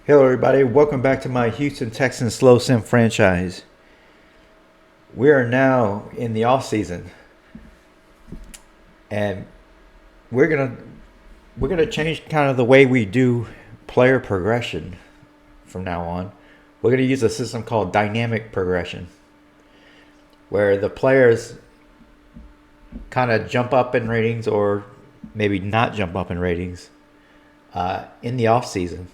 Hello, everybody. Welcome back to my Houston Texans Slow Sim franchise. We are now in the offseason, and we're gonna change kind of the way we do player progression from now on. We're gonna use a system called dynamic progression, where the players kind of jump up in ratings or maybe not jump up in ratings in the offseason,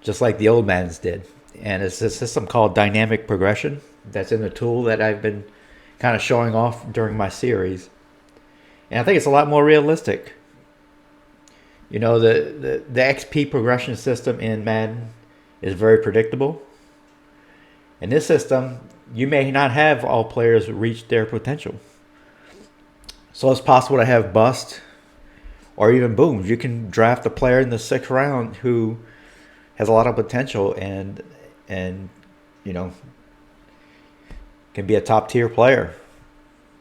just like the old Maddens did. And it's a system called dynamic progression that's in the tool that I've been kind of showing off during my series. And I think it's a lot more realistic. You know, the XP progression system in Madden is very predictable. In this system, you may not have all players reach their potential. So it's possible to have bust or even booms. You can draft a player in the 6th round who has a lot of potential and you know, can be a top tier player.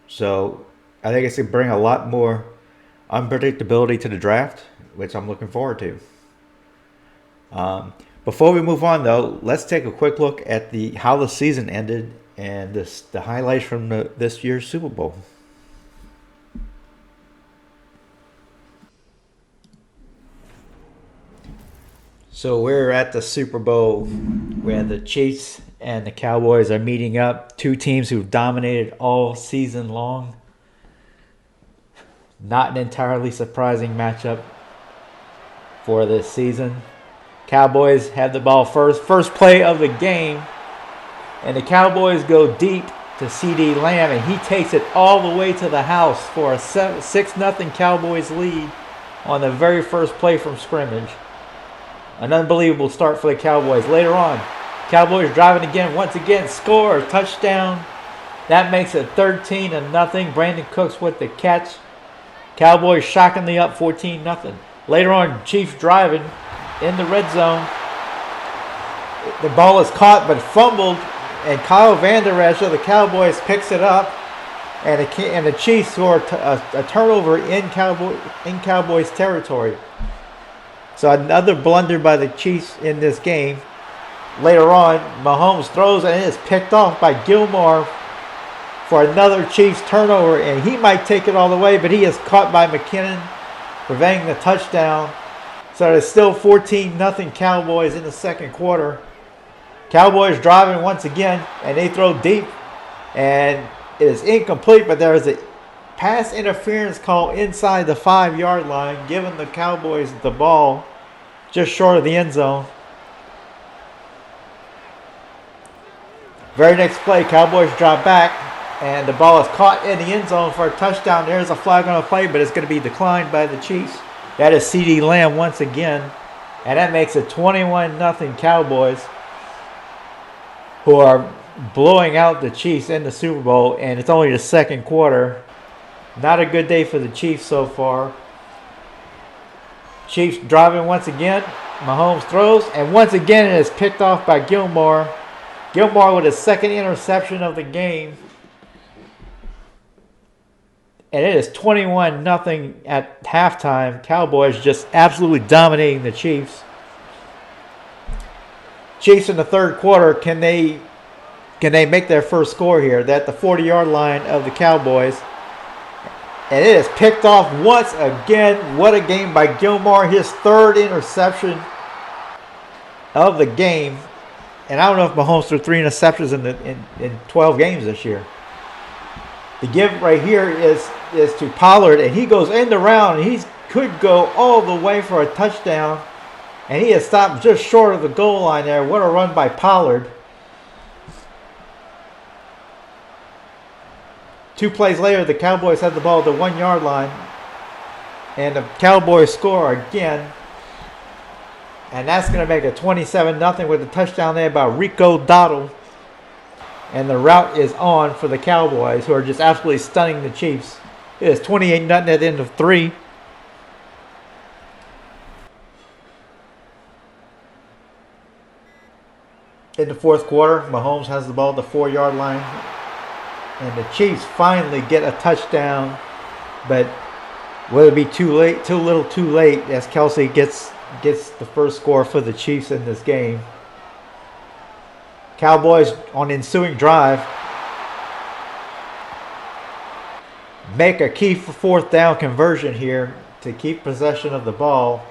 So I think it's going to bring a lot more unpredictability to the draft, which I'm looking forward to. Before we move on, though, let's take a quick look at how the season ended and the highlights from this year's Super Bowl. So we're at the Super Bowl where the Chiefs and the Cowboys are meeting up. Two teams who've dominated all season long. Not an entirely surprising matchup for this season. Cowboys have the ball first play of the game. And the Cowboys go deep to CD Lamb, and he takes it all the way to the house for a 6-0 Cowboys lead on the very first play from scrimmage. An unbelievable start for the Cowboys. Later on, Cowboys driving again, once again, score a touchdown. That makes it 13-0. Brandon Cooks with the catch. Cowboys shockingly up 14-0. Later on, Chiefs driving in the red zone. The ball is caught but fumbled, and Kyle Van Der Esch of the Cowboys picks it up, and the Chiefs score a turnover in Cowboys territory. So another blunder by the Chiefs in this game. Later on, Mahomes throws and it is picked off by Gilmore for another Chiefs turnover, and he might take it all the way, but he is caught by McKinnon, preventing the touchdown. So it's still 14-0 Cowboys in the second quarter. Cowboys driving once again, and they throw deep, and it is incomplete, but there is a pass interference call inside the 5-yard line, giving the Cowboys the ball just short of the end zone. Very next play, Cowboys drop back, and the ball is caught in the end zone for a touchdown. There's a flag on the play, but it's going to be declined by the Chiefs. That is CD Lamb once again, and that makes it 21-0 Cowboys, who are blowing out the Chiefs in the Super Bowl, and it's only the second quarter. Not a good day for the Chiefs so far. Chiefs driving once again. Mahomes throws, and once again it is picked off by Gilmore. Gilmore with his second interception of the game. And it is 21-0 at halftime. Cowboys just absolutely dominating the Chiefs. Chiefs in the third quarter, can they make their first score here? They're at the 40-yard line of the Cowboys. And it is picked off once again. What a game by Gilmore. His third interception of the game. And I don't know if Mahomes threw 3 interceptions in 12 games this year. The give right here is to Pollard. And he goes in the round. And he could go all the way for a touchdown. And he has stopped just short of the goal line there. What a run by Pollard. 2 plays later, the Cowboys had the ball at the 1-yard line. And the Cowboys score again. And that's going to make it 27-0 with a touchdown there by Rico Dowdle. And the route is on for the Cowboys, who are just absolutely stunning the Chiefs. It is 28-0 at the end of 3. In the fourth quarter, Mahomes has the ball at the 4-yard line. And the Chiefs finally get a touchdown. But will it be too late? Too little too late, as Kelsey gets gets the first score for the Chiefs in this game. Cowboys on the ensuing drive make a key for fourth down conversion here to keep possession of the ball.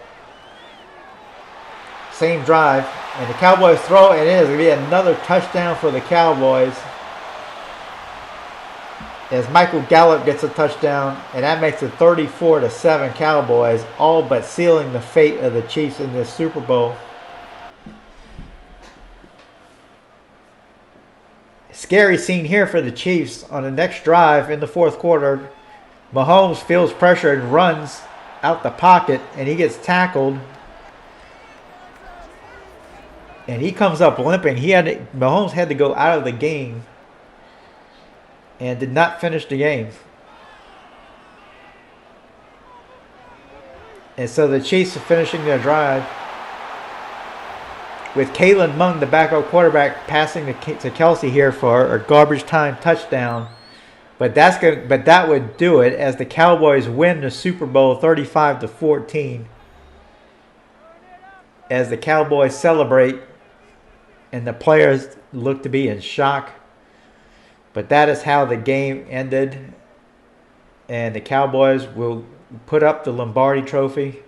Same drive, and the Cowboys throw, and it is going to be another touchdown for the Cowboys as Michael Gallup gets a touchdown, and that makes it 34-7 Cowboys, all but sealing the fate of the Chiefs in this Super Bowl. Scary scene here for the Chiefs on the next drive in the fourth quarter. Mahomes feels pressure and runs out the pocket, and he gets tackled. And he comes up limping. Mahomes had to go out of the game and did not finish the game. And so the Chiefs are finishing their drive with Kalen Mung, the backup quarterback, passing to Kelsey here for a garbage time touchdown. But that would do it as the Cowboys win the Super Bowl 35-14. As the Cowboys celebrate and the players look to be in shock. But that is how the game ended. And the Cowboys will put up the Lombardi Trophy.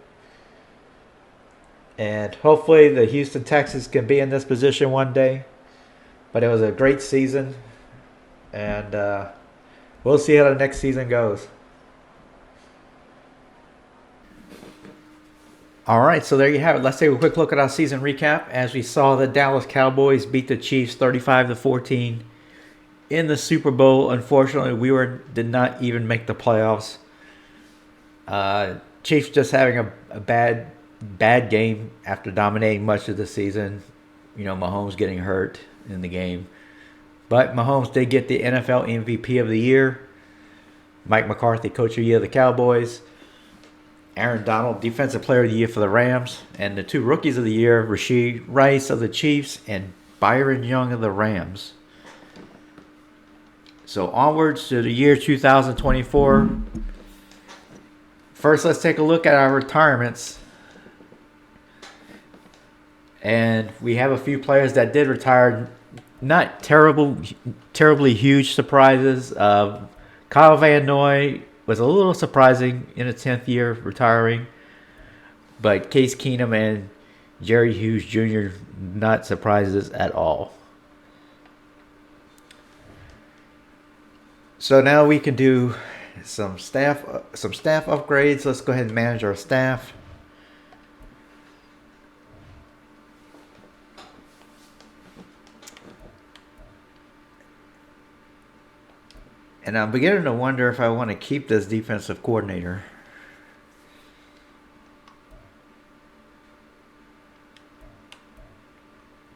And hopefully the Houston Texans can be in this position one day. But it was a great season. And we'll see how the next season goes. All right, so there you have it. Let's take a quick look at our season recap. As we saw, the Dallas Cowboys beat the Chiefs 35-14 in the Super Bowl. Unfortunately, we did not even make the playoffs. Chiefs just having a bad game after dominating much of the season. You know, Mahomes getting hurt in the game. But Mahomes did get the NFL MVP of the year. Mike McCarthy, Coach of the Year of the Cowboys. Aaron Donald, Defensive Player of the Year for the Rams. And the two Rookies of the Year, Rashee Rice of the Chiefs and Byron Young of the Rams. So onwards to the year 2024. First, let's take a look at our retirements. And we have a few players that did retire. Not terribly huge surprises. Kyle Van Noy was a little surprising in his 10th year retiring. But Case Keenum and Jerry Hughes Jr. not surprises at all. So now we can do some staff upgrades. Let's go ahead and manage our staff. And I'm beginning to wonder if I want to keep this defensive coordinator.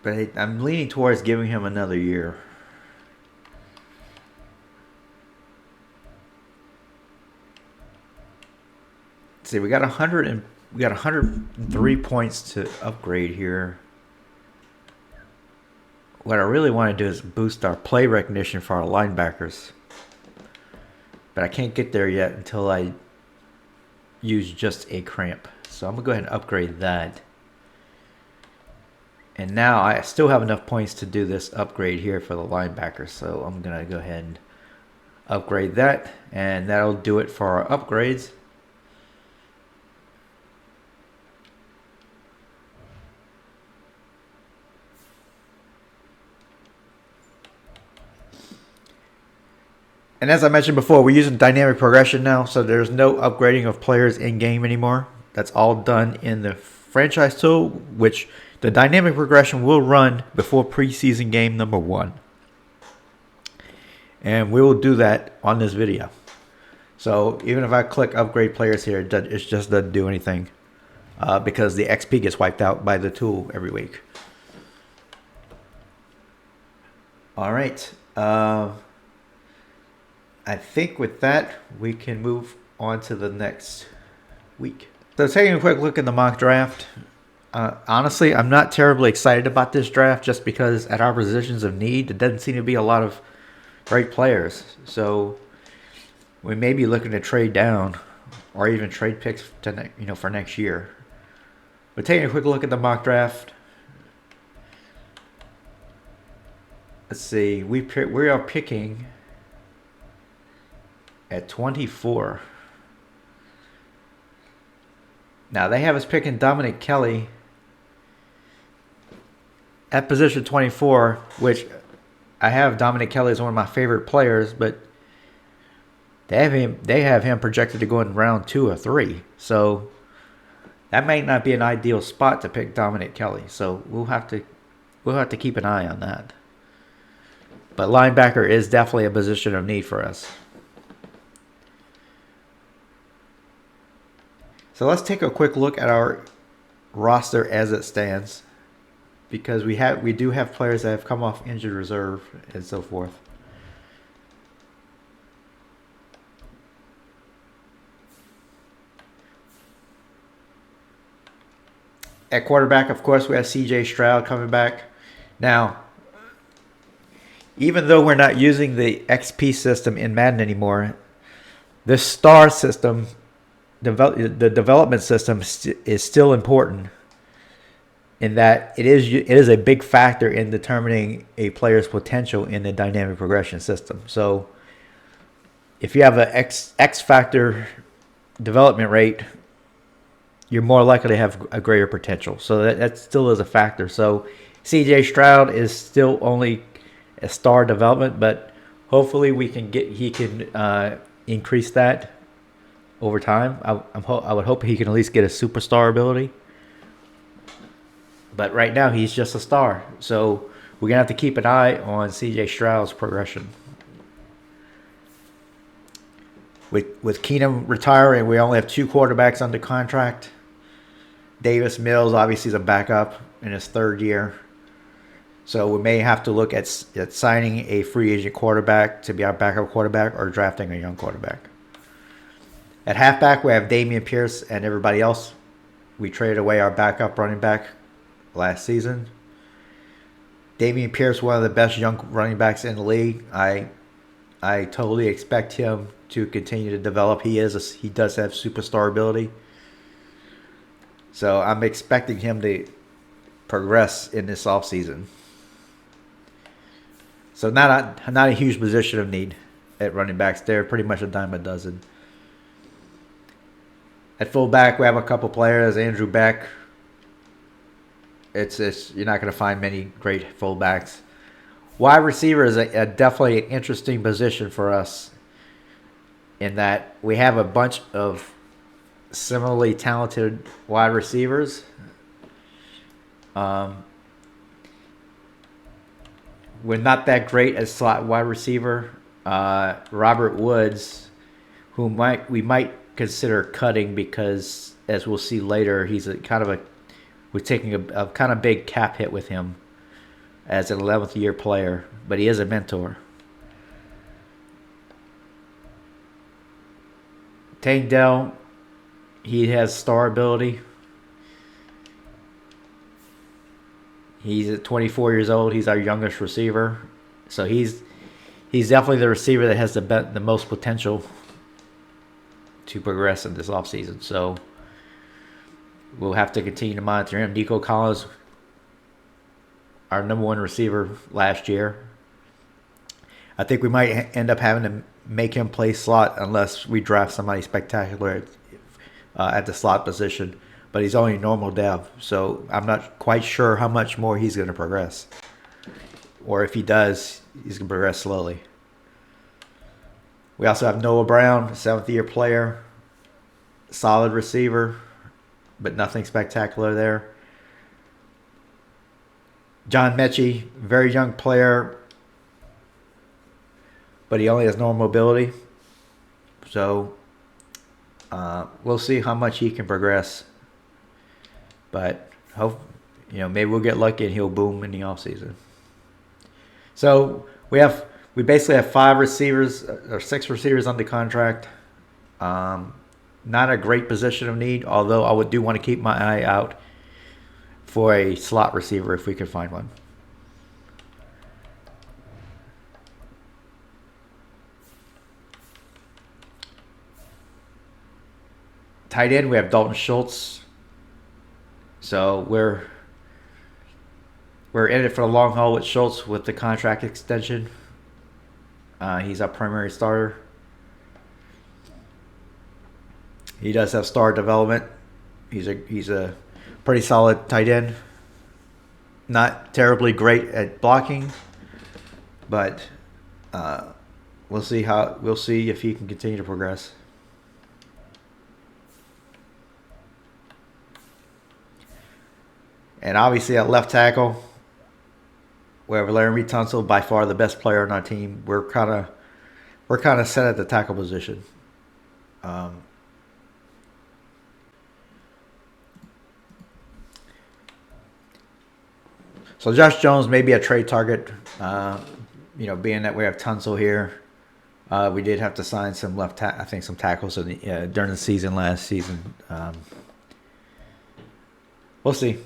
But I'm leaning towards giving him another year. Let's see, we got 103 points to upgrade here. What I really want to do is boost our play recognition for our linebackers. But I can't get there yet until I use just a cramp. So I'm going to go ahead and upgrade that. And now I still have enough points to do this upgrade here for the linebackers. So I'm going to go ahead and upgrade that. And that'll do it for our upgrades. And as I mentioned before, we're using dynamic progression now, so there's no upgrading of players in-game anymore. That's all done in the franchise tool, which the dynamic progression will run before preseason game number 1. And we will do that on this video. So even if I click upgrade players here, it just doesn't do anything because the XP gets wiped out by the tool every week. All right. I think with that, we can move on to the next week. So taking a quick look at the mock draft. Honestly, I'm not terribly excited about this draft just because at our positions of need, there doesn't seem to be a lot of great players. So we may be looking to trade down or even trade picks to, for next year. We're taking a quick look at the mock draft. Let's see. We are picking at 24. Now, they have us picking Dominic Kelly at position 24, which I have Dominic Kelly as one of my favorite players, but they have him projected to go in round 2 or 3. So that might not be an ideal spot to pick Dominic Kelly. So we'll have to keep an eye on that. But linebacker is definitely a position of need for us. So let's take a quick look at our roster as it stands, because we do have players that have come off injured reserve and so forth. At quarterback, of course, we have C.J. Stroud coming back. Now, even though we're not using the XP system in Madden anymore, this star system, the development system, is still important in that it is a big factor in determining a player's potential in the dynamic progression system. So if you have an X factor development rate, you're more likely to have a greater potential. So that still is a factor. So C.J. Stroud is still only a star development, but hopefully he can increase that over time. I would hope he can at least get a superstar ability. But right now he's just a star. So we're gonna have to keep an eye on C.J. Stroud's progression. With Keenum retiring, we only have 2 quarterbacks under contract. Davis Mills obviously is a backup in his 3rd year. So we may have to look at signing a free agent quarterback to be our backup quarterback or drafting a young quarterback. At halfback, we have Dameon Pierce and everybody else. We traded away our backup running back last season. Dameon Pierce, one of the best young running backs in the league. I totally expect him to continue to develop. He does have superstar ability. So I'm expecting him to progress in this offseason. So not a huge position of need at running backs. They're pretty much a dime a dozen. At fullback, we have a couple players. Andrew Beck. You're not going to find many great fullbacks. Wide receiver is definitely an interesting position for us in that we have a bunch of similarly talented wide receivers. We're not that great at slot wide receiver. Robert Woods, who we might consider cutting because, as we'll see later, we're taking a kind of big cap hit with him as an 11th year player, but he is a mentor. Tank Dell, he has star ability. He's at 24 years old. He's our youngest receiver. So he's definitely the receiver that has the most potential to progress in this offseason. So we'll have to continue to monitor him. Nico Collins, our number 1 receiver last year. I think we might end up having to make him play slot unless we draft somebody spectacular at the slot position. But he's only normal dev, so I'm not quite sure how much more he's going to progress. Or if he does, he's going to progress slowly. We also have Noah Brown, 7th year player. Solid receiver, but nothing spectacular there. John Mechie, very young player, but he only has normal mobility. So we'll see how much he can progress. But maybe we'll get lucky and he'll boom in the offseason. So we basically have 5 receivers or 6 receivers under contract. Not a great position of need, although I do want to keep my eye out for a slot receiver if we can find one. Tight end, we have Dalton Schultz. So we're in it for the long haul with Schultz with the contract extension. He's our primary starter. He does have star development. He's a pretty solid tight end. Not terribly great at blocking, but we'll see if he can continue to progress. And obviously at left tackle, we have Larry Tunsil, by far the best player on our team. We're kind of set at the tackle position. So Josh Jones may be a trade target. Being that we have Tunsil here, we did have to sign some some tackles during the season last season. We'll see.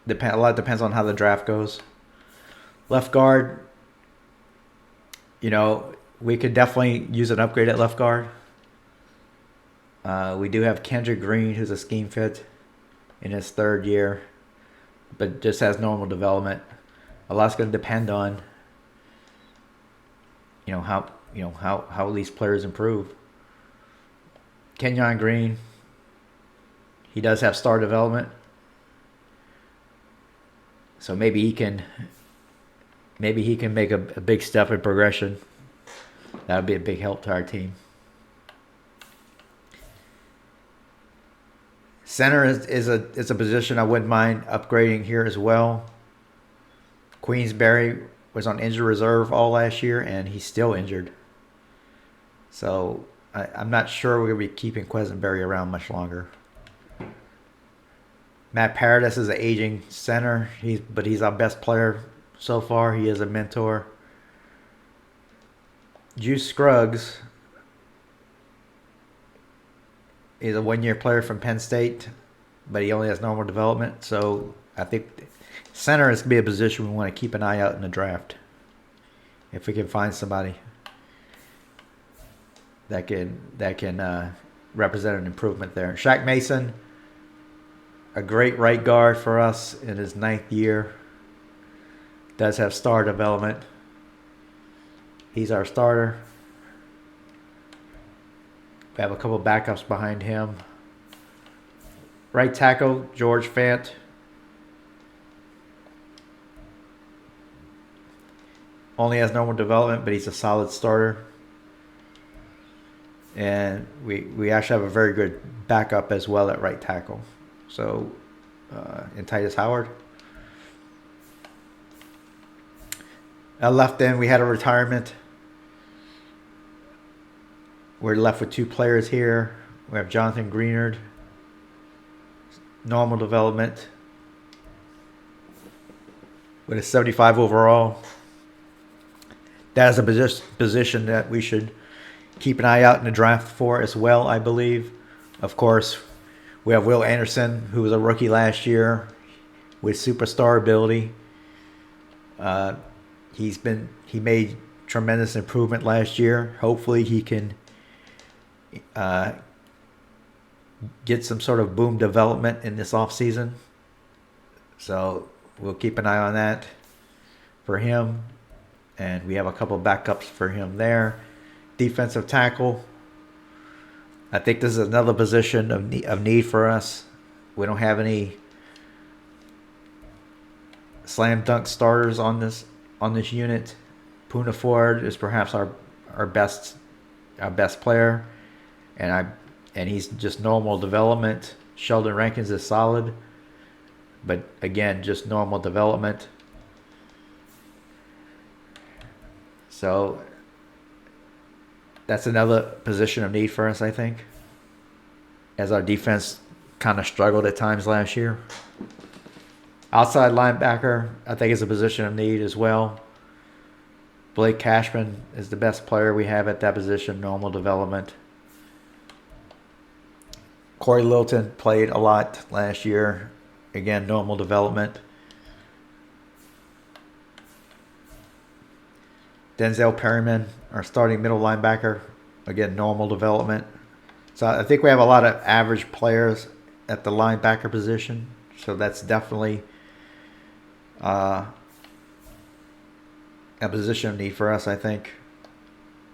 A lot depends on how the draft goes. Left guard, we could definitely use an upgrade at left guard. We do have Kendrick Green, who's a scheme fit in his third year, but just has normal development. A lot's going to depend on, how these players improve. Kenyon Green, he does have star development, so maybe he can make a big step in progression. That would be a big help to our team. Center is a position I wouldn't mind upgrading here as well. Queensberry was on injured reserve all last year, and he's still injured. So I'm not sure we're going to be keeping Queensberry around much longer. Matt Paradis is an aging center, but he's our best player so far. He is a mentor. Juice Scruggs is a one-year player from Penn State, but he only has normal development. So I think center is going to be a position we want to keep an eye out in the draft. If we can find somebody that can represent an improvement there. Shaq Mason, a great right guard for us in his 9th year. Does have star development. He's our starter. We have a couple backups behind him. Right tackle, George Fant. Only has normal development, but he's a solid starter. And we actually have a very good backup as well at right tackle. So, in Titus Howard. At left end, we had a retirement. We're left with 2 players here. We have Jonathan Greenard, normal development, with a 75 overall. That is a position that we should keep an eye out in the draft for as well, I believe. Of course, we have Will Anderson, who was a rookie last year with superstar ability. He made tremendous improvement last year. Hopefully he can get some sort of boom development in this offseason. So we'll keep an eye on that for him. And we have a couple of backups for him there. Defensive tackle. I think this is another position of need for us. We don't have any slam dunk starters on this unit. Poona Ford is perhaps our best player, and he's just normal development. Sheldon Rankins is solid, but again, just normal development. So that's another position of need for us, I think, as our defense kind of struggled at times last year. Outside linebacker, I think, is a position of need as well. Blake Cashman is the best player we have at that position, normal development. Corey Littleton played a lot last year. Again, normal development. Denzel Perryman, our starting middle linebacker. Again, normal development. So I think we have a lot of average players at the linebacker position. So that's definitely a position of need for us, I think.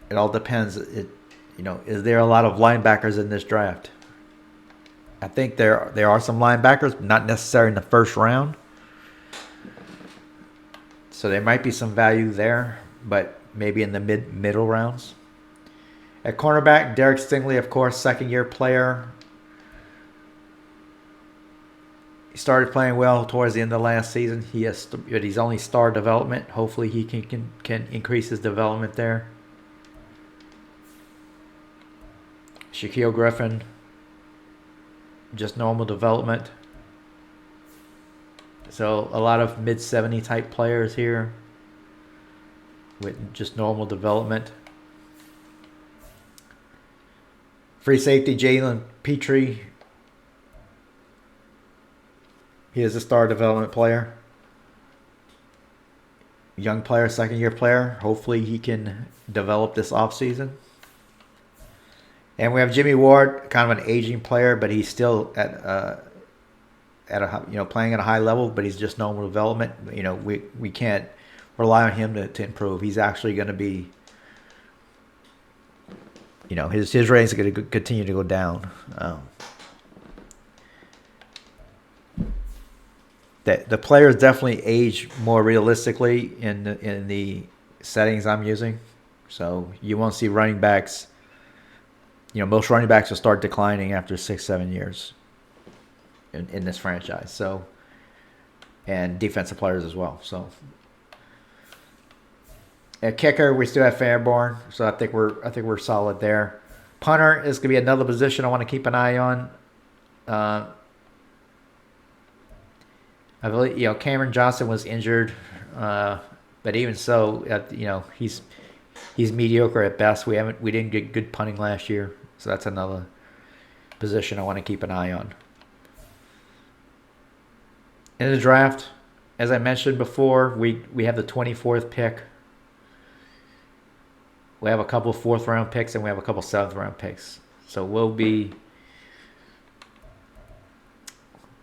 It all depends. Is there a lot of linebackers in this draft? I think there are some linebackers, not necessarily in the first round. So there might be some value there, but maybe in the middle rounds. At cornerback, Derek Stingley, of course, second-year player. He started playing well towards the end of last season. But he's only star development. Hopefully he can increase his development there. Shaquille Griffin, just normal development. So a lot of mid-70 type players here with just normal development. Free safety Jalen Petrie. He is a star development player. Young player, second-year player. Hopefully he can develop this offseason. And we have Jimmy Ward, kind of an aging player, but he's still at a playing at a high level, but he's just normal development. We can't rely on him to improve. He's actually going to be, his ratings are going to continue to go down. The players definitely age more realistically in the settings I'm using. So you won't see running backs. Most running backs will start declining after 6-7 years in this franchise. So, and defensive players as well. So, at kicker, we still have Fairborn. So I think we're solid there. Punter is going to be another position I want to keep an eye on. I believe Cameron Johnson was injured, but even so, he's mediocre at best. We didn't get good punting last year, so that's another position I want to keep an eye on. In the draft, as I mentioned before, we have the 24th pick. We have a couple of 4th round picks and we have a couple 7th round picks. So we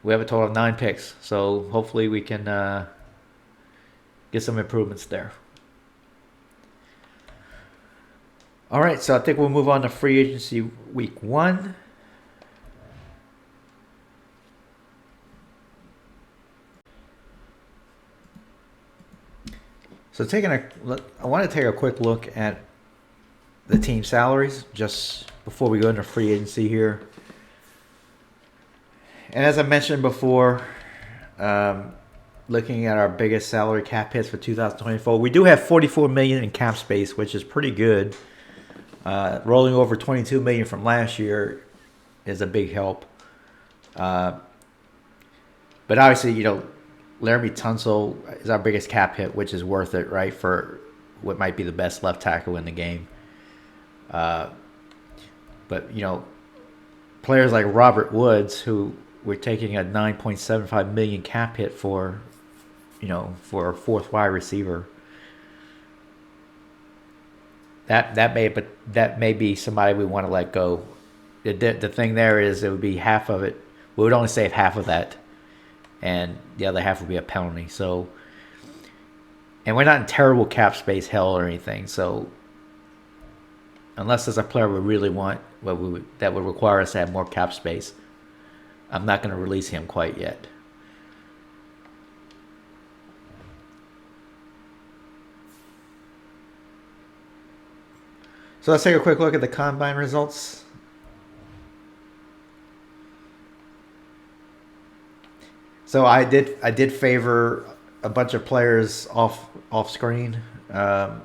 have a total of 9 picks. So hopefully we can get some improvements there. All right, so I think we'll move on to free agency week 1. So I want to take a quick look at the team salaries just before we go into free agency here. And as I mentioned before, looking at our biggest salary cap hits for 2024, we do have $44 million in cap space, which is pretty good. Rolling over $22 million from last year is a big help. But obviously, Laramie Tunsil is our biggest cap hit, which is worth it, right, for what might be the best left tackle in the game. But players like Robert Woods, who we're taking a $9.75 million cap hit for a 4th wide receiver. That may be somebody we want to let go. The thing there is it would be half of it. We would only save half of that, and the other half would be a penalty. So, and we're not in terrible cap space hell or anything. So, unless there's a player we really want, that would require us to have more cap space, I'm not going to release him quite yet. So let's take a quick look at the combine results. So I did favor a bunch of players off screen. I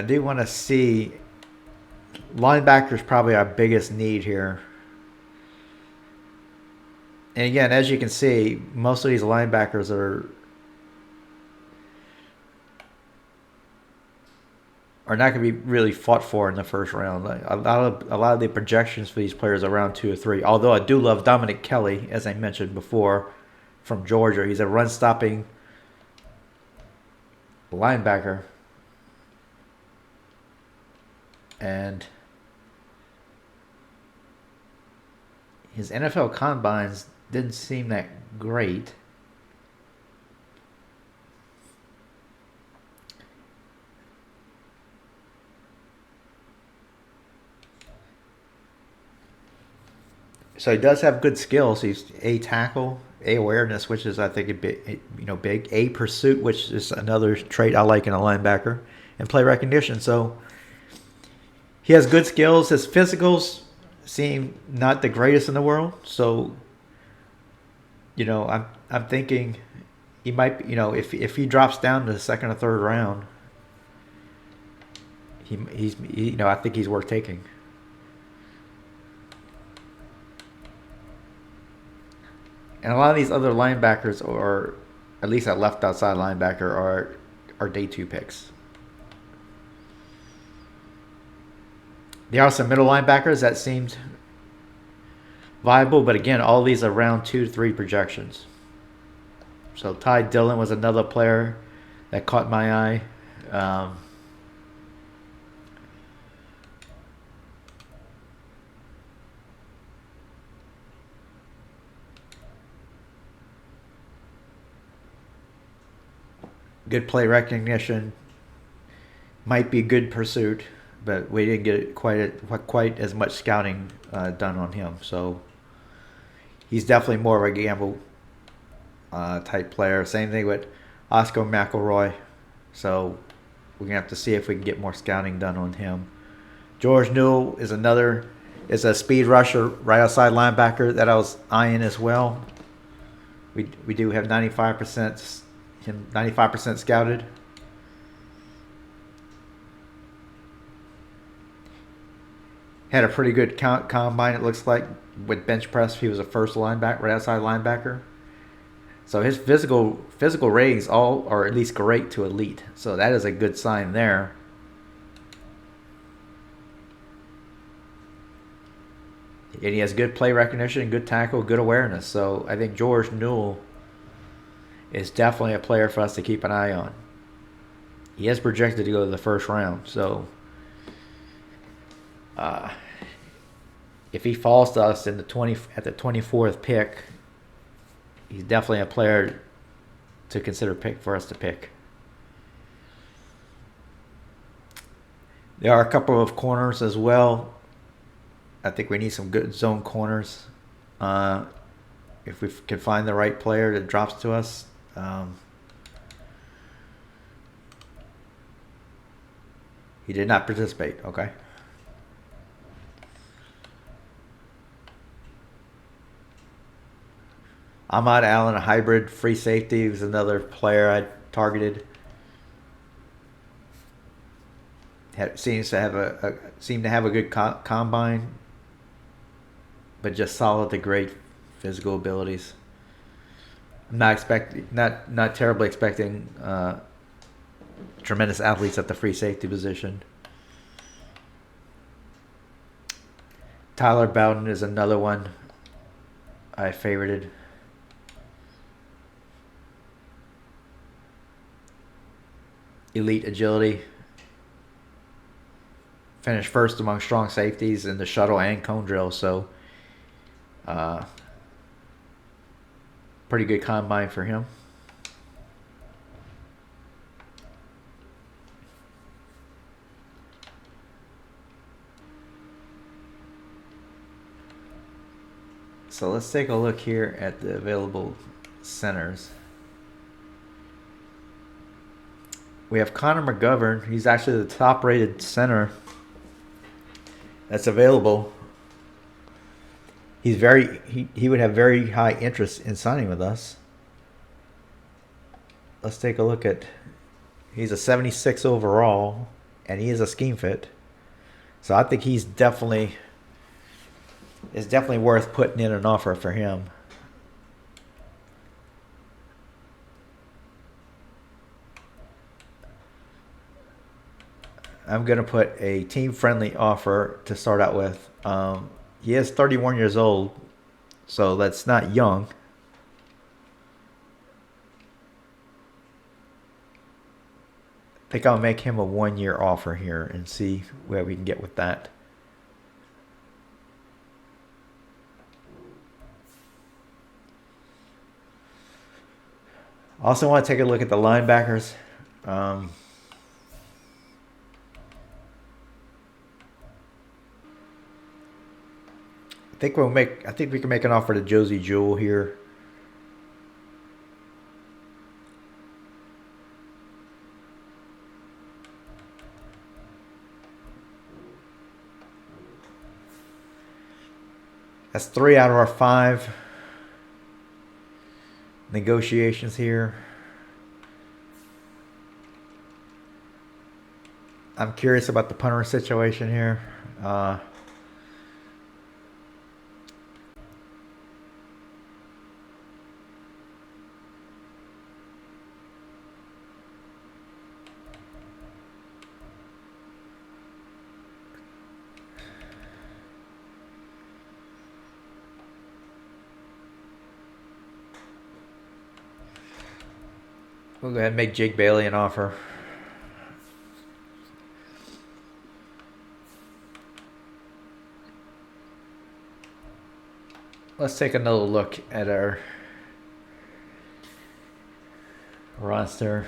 do want to see linebackers probably our biggest need here. And again, as you can see, most of these linebackers are not going to be really fought for in the first round. A lot of the projections for these players are around 2 or 3. Although I do love Dominic Kelly, as I mentioned before, from Georgia. He's a run-stopping linebacker. And His NFL combines didn't seem that great. So he does have good skills. He's a tackle, a awareness, which is I think a bit big. A pursuit, which is another trait I like in a linebacker, and play recognition. So he has good skills. His physicals seem not the greatest in the world. So I'm thinking he might if he drops down to the second or third round, I think he's worth taking. And a lot of these other linebackers, or at least a left outside linebacker, are day 2 picks. There are some middle linebackers that seemed viable, but again, all these are round 2 to 3 projections. So Ty Dillon was another player that caught my eye. Good play recognition, might be a good pursuit, but we didn't get quite as much scouting done on him. So he's definitely more of a gamble type player. Same thing with Oscar McElroy. So we're gonna have to see if we can get more scouting done on him. George Newell is a speed rusher, right outside linebacker that I was eyeing as well. We do have 95% scouted. Had a pretty good combine, it looks like, with bench press. He was a first linebacker, right outside linebacker. So his physical ratings all are at least great to elite. So that is a good sign there. And he has good play recognition, good tackle, good awareness. So I think George Newell is definitely a player for us to keep an eye on. He is projected to go to the first round. So if he falls to us at the 24th pick, he's definitely a player to consider for us to pick. There are a couple of corners as well. I think we need some good zone corners. If we can find the right player that drops to us. He did not participate. Okay. Ahmad Allen, a hybrid free safety, was another player I targeted. Seems to have a good combine, but just solid to great physical abilities. I'm not terribly expecting tremendous athletes at the free safety position. Tyler Bowden is another one I favorited. Elite agility. Finished first among strong safeties in the shuttle and cone drill, so pretty good combine for him. So let's take a look here at the available centers. We have Connor McGovern. He's actually the top-rated center that's available. He would have very high interest in signing with us. Let's take a look at. He's a 76 overall, and he is a scheme fit. So I think it's definitely worth putting in an offer for him. I'm going to put a team-friendly offer to start out with. He is 31 years old, so that's not young. I think I'll make him a 1-year offer here and see where we can get with that. Also want to take a look at the linebackers. I think we can make an offer to Josie Jewell here. That's 3 out of our 5 negotiations here. I'm curious about the punter situation here. We'll go ahead and make Jake Bailey an offer. Let's take another look at our roster.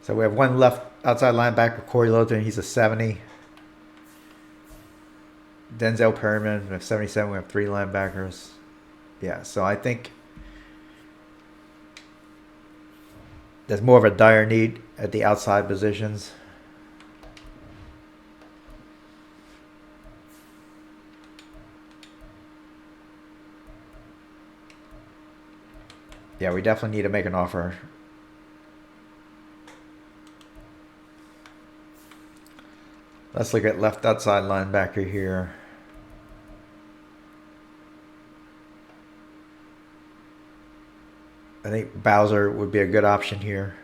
So we have one left outside linebacker, Corey Lothan. He's a 70. Denzel Perryman, we have 77. We have 3 linebackers. Yeah, so I think there's more of a dire need at the outside positions. Yeah, we definitely need to make an offer. Let's look at left outside linebacker here. I think Bowser would be a good option here.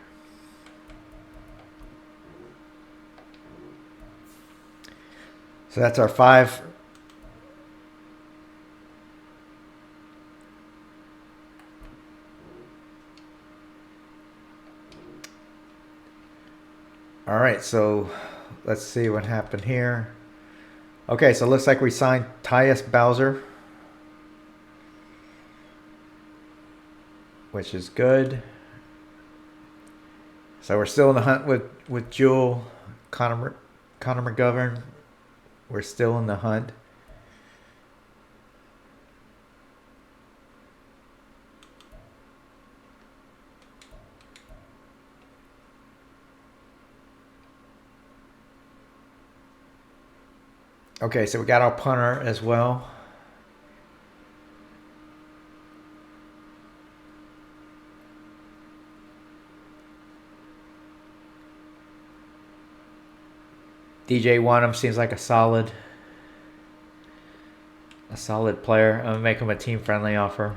So that's our 5. All right, so let's see what happened here. Okay, so it looks like we signed Tyus Bowser, which is good. So we're still in the hunt with Jewell, Connor McGovern. We're still in the hunt. Okay, so we got our punter as well. DJ Wanham seems like a solid player. I'm gonna make him a team-friendly offer.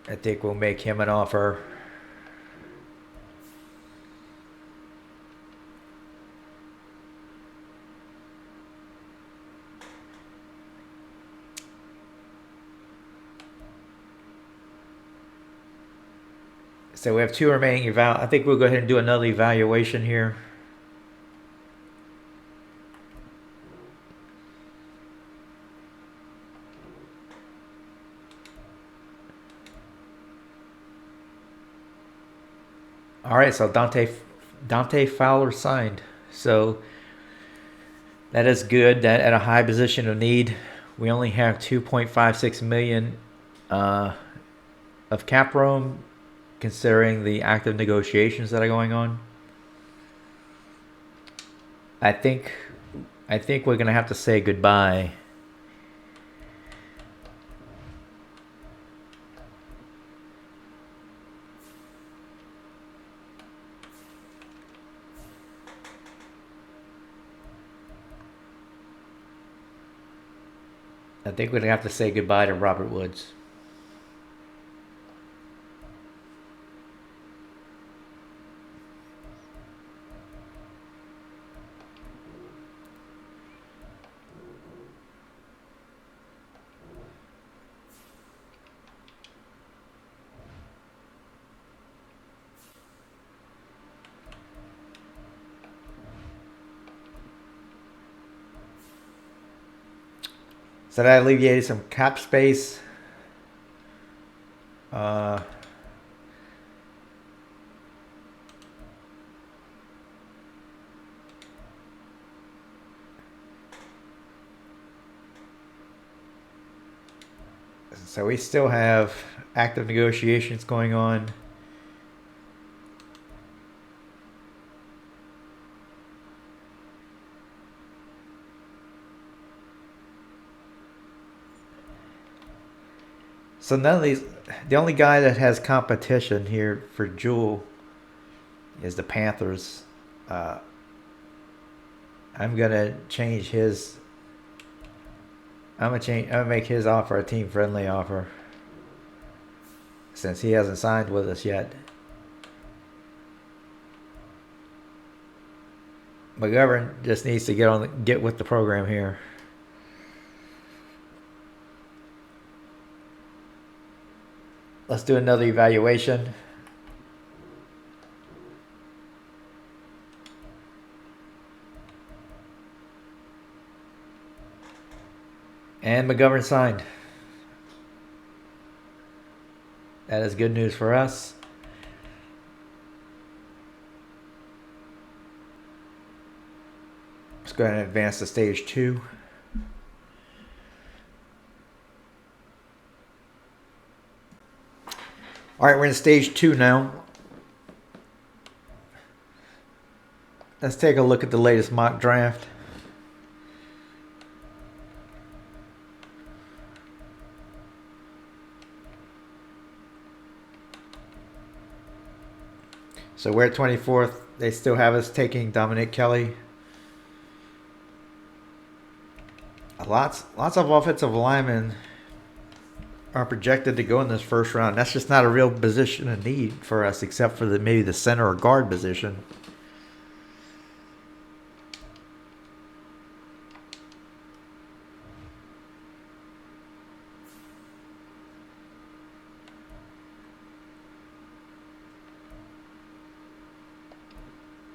I think we'll make him an offer. So we have 2 remaining I think we'll go ahead and do another evaluation here. All right, so Dante Fowler signed. So that is good. That at a high position of need, we only have 2.56 million of cap room, considering the active negotiations that are going on. I think we're gonna have to say goodbye. I think we're gonna have to say goodbye to Robert Woods. So that alleviated some cap space. So we still have active negotiations going on. So none of these, the only guy that has competition here for Jewel is the Panthers. I'm gonna change his. I'm gonna make his offer a team friendly offer, since he hasn't signed with us yet. McGovern just needs to get with the program here. Let's do another evaluation. And McGovern signed. That is good news for us. Let's go ahead and advance to stage 2. All right, we're in stage 2 now. Let's take a look at the latest mock draft. So we're at 24th. They still have us taking Dominic Kelly. Lots of offensive linemen are projected to go in this first round. That's just not a real position of need for us, except for maybe the center or guard position.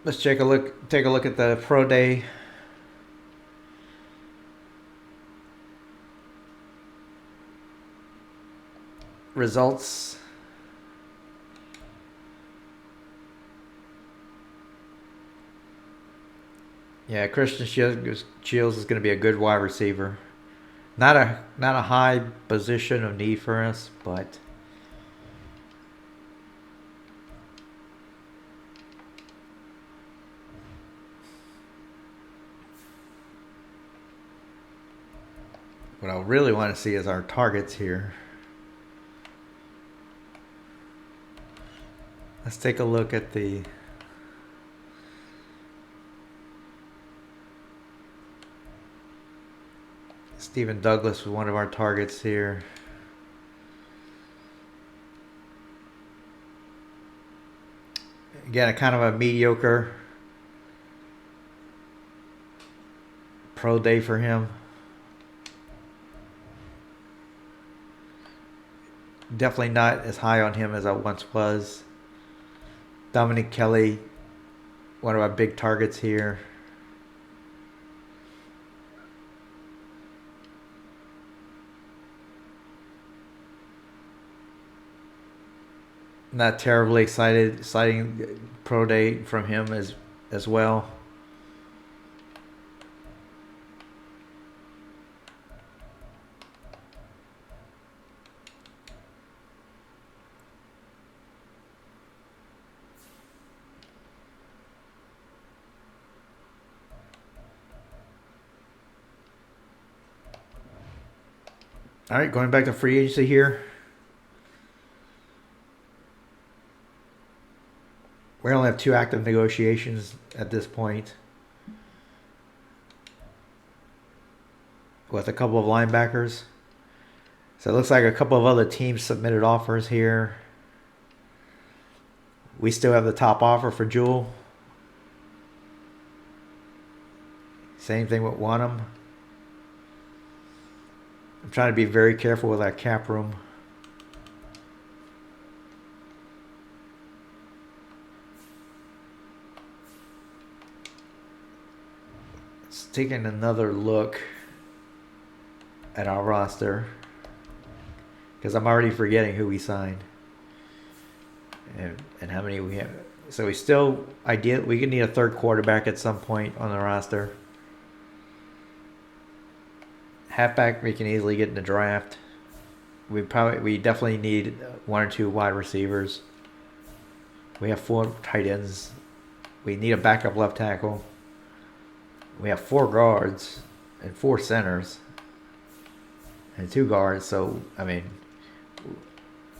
Let's take a look at the pro day. Results. Yeah, Christian Shields is going to be a good wide receiver. Not a high position of need for us, but what I really want to see is our targets here. Let's take a look at the Stephen Douglas was one of our targets here. Again, a kind of a mediocre pro day for him. Definitely not as high on him as I once was. Dominic Kelly, one of our big targets here. Not terribly exciting pro day from him as well. All right, going back to free agency here. We only have 2 active negotiations at this point, with a couple of linebackers. So it looks like a couple of other teams submitted offers here. We still have the top offer for Jewel. Same thing with Wanham. I'm trying to be very careful with that cap room. Let's take another look. at our roster, because I'm already forgetting who we signed and how many we have. So we still we could need a third quarterback at some point on the roster. Halfback we can easily get in the draft. We definitely need 1 or 2 wide receivers. We have 4 tight ends. We need a backup left tackle. We have 4 guards and 4 centers and 2 guards. So I mean,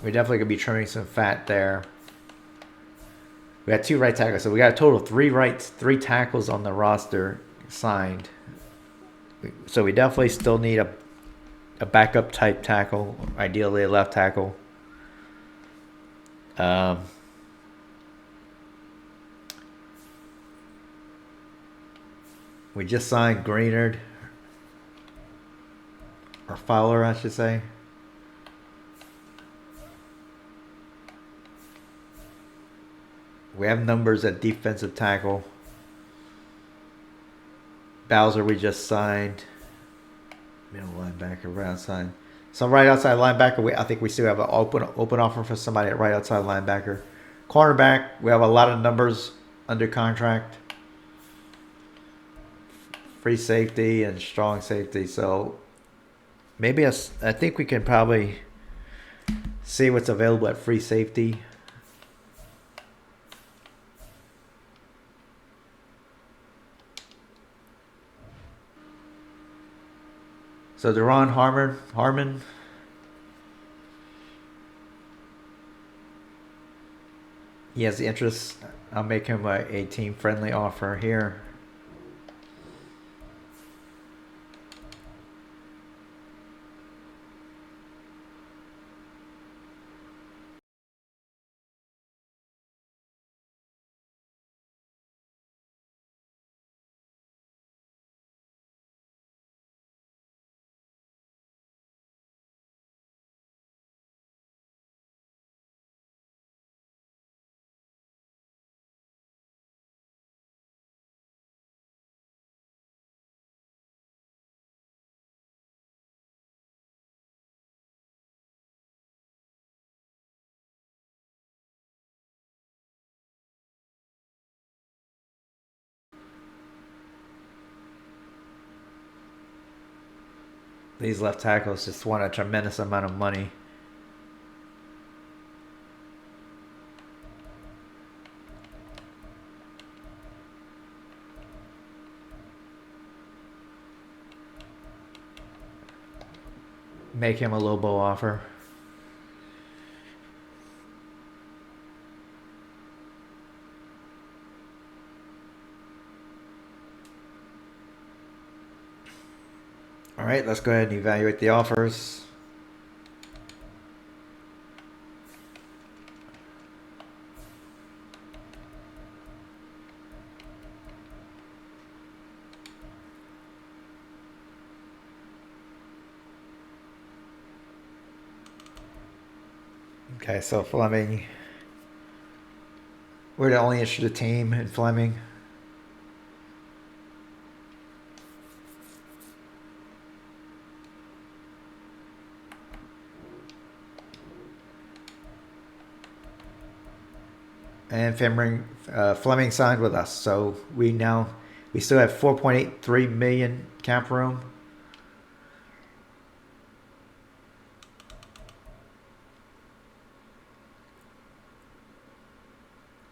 we definitely could be trimming some fat there. We got 2 right tackles, so we got a total of 3 tackles on the roster signed. So we definitely still need a backup type tackle, ideally a left tackle. We just signed Greenard, or Fowler, I should say. We have numbers at defensive tackle. Bowser we just signed. Middle linebacker, right outside. So right outside linebacker, I think we still have an open offer for somebody at right outside linebacker. Cornerback, we have a lot of numbers under contract. Free safety and strong safety. So maybe I think we can probably see what's available at free safety. So Deron Harmon. He has the interest. I'll make him a team-friendly offer here. These left tackles just want a tremendous amount of money. Make him a low-ball offer. All right, let's go ahead and evaluate the offers. Okay, so Fleming. We're the only interested team in Fleming. And Fleming signed with us, so we still have 4.83 million cap room.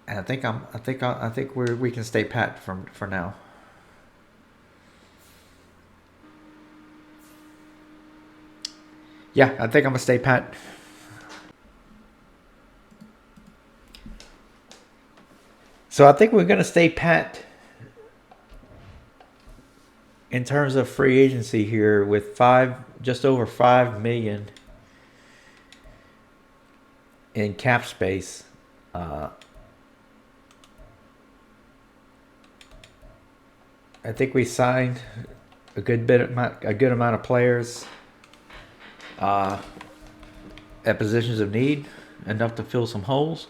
And I think we can stay pat for now. Yeah, I think I'm gonna stay pat. So I think we're gonna stay pat in terms of free agency here with just over 5 million in cap space. I think we signed a good amount of players at positions of need, enough to fill some holes.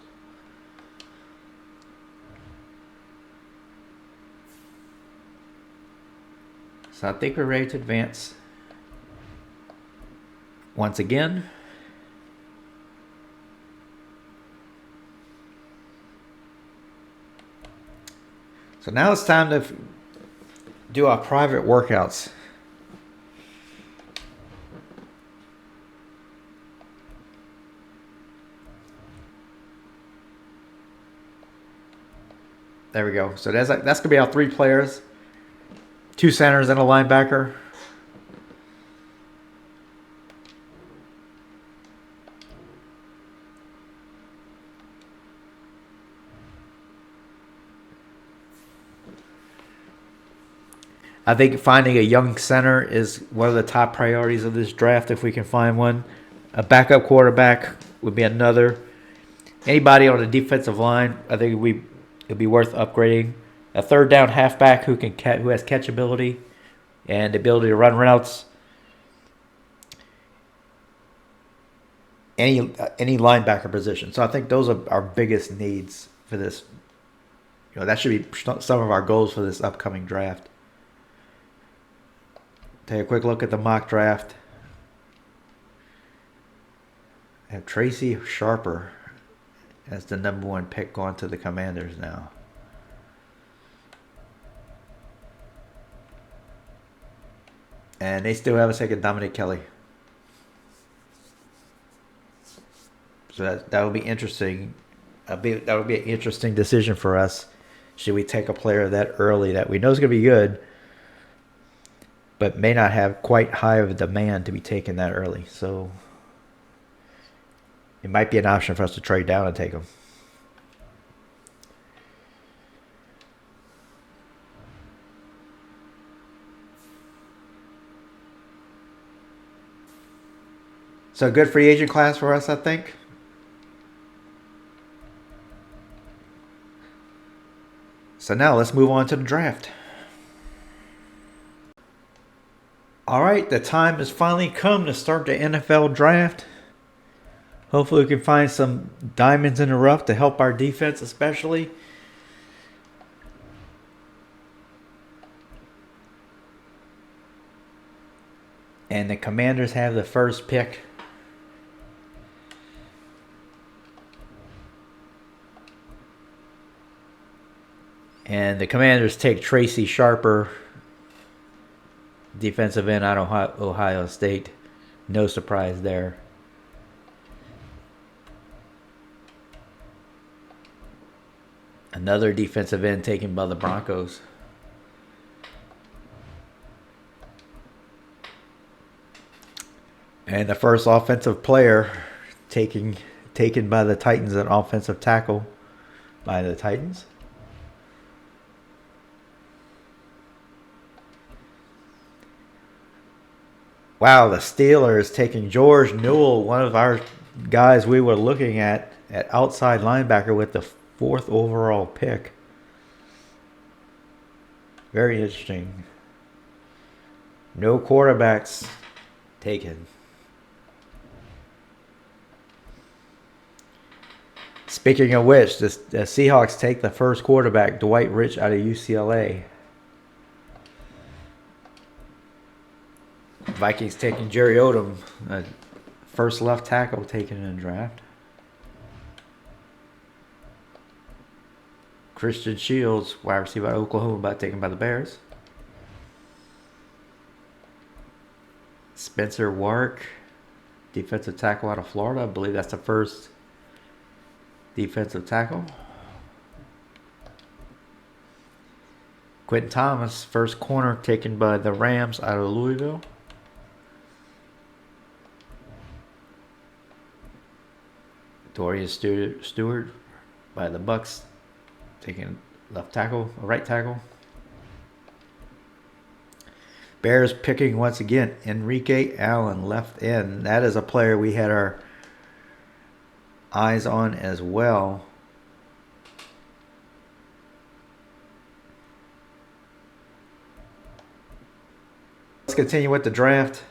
So I think we're ready to advance. once again. So now it's time to do our private workouts. There we go. So that's going to be our 3 players. 2 centers and a linebacker. I think finding a young center is one of the top priorities of this draft if we can find one. A backup quarterback would be another. Anybody on the defensive line, I think it'd be worth upgrading. A third down halfback who has catchability and the ability to run routes. Any linebacker position. So I think those are our biggest needs for this. That should be some of our goals for this upcoming draft. Take a quick look at the mock draft. I have Tracy Sharper as the number 1 pick going to the Commanders now. And they still have a second Dominic Kelly. So that would be interesting. That would be an interesting decision for us. Should we take a player that early that we know is going to be good, but may not have quite high of a demand to be taken that early? So it might be an option for us to trade down and take him. So good free agent class for us, I think. So now let's move on to the draft. All right, the time has finally come to start the NFL draft. Hopefully we can find some diamonds in the rough to help our defense especially. And the Commanders have the first pick. And the Commanders take Tracy Sharper, defensive end out of Ohio State. No surprise there. Another defensive end taken by the Broncos. And the first offensive player taken by the Titans, an offensive tackle by the Titans. Wow, the Steelers taking George Newell, one of our guys we were looking at outside linebacker with the 4th overall pick. Very interesting. No quarterbacks taken. Speaking of which, the Seahawks take the first quarterback, Dwight Rich, out of UCLA. Vikings taking Jerry Odom, first left tackle taken in the draft. Christian Shields, wide receiver out of Oklahoma, taken by the Bears. Spencer Warwick, defensive tackle out of Florida. I believe that's the first defensive tackle. Quentin Thomas, first corner taken by the Rams out of Louisville. Dorian Stewart by the Bucks, taking left tackle, right tackle. Bears picking once again Enrique Allen, left end. That is a player we had our eyes on as well. Let's continue with the draft.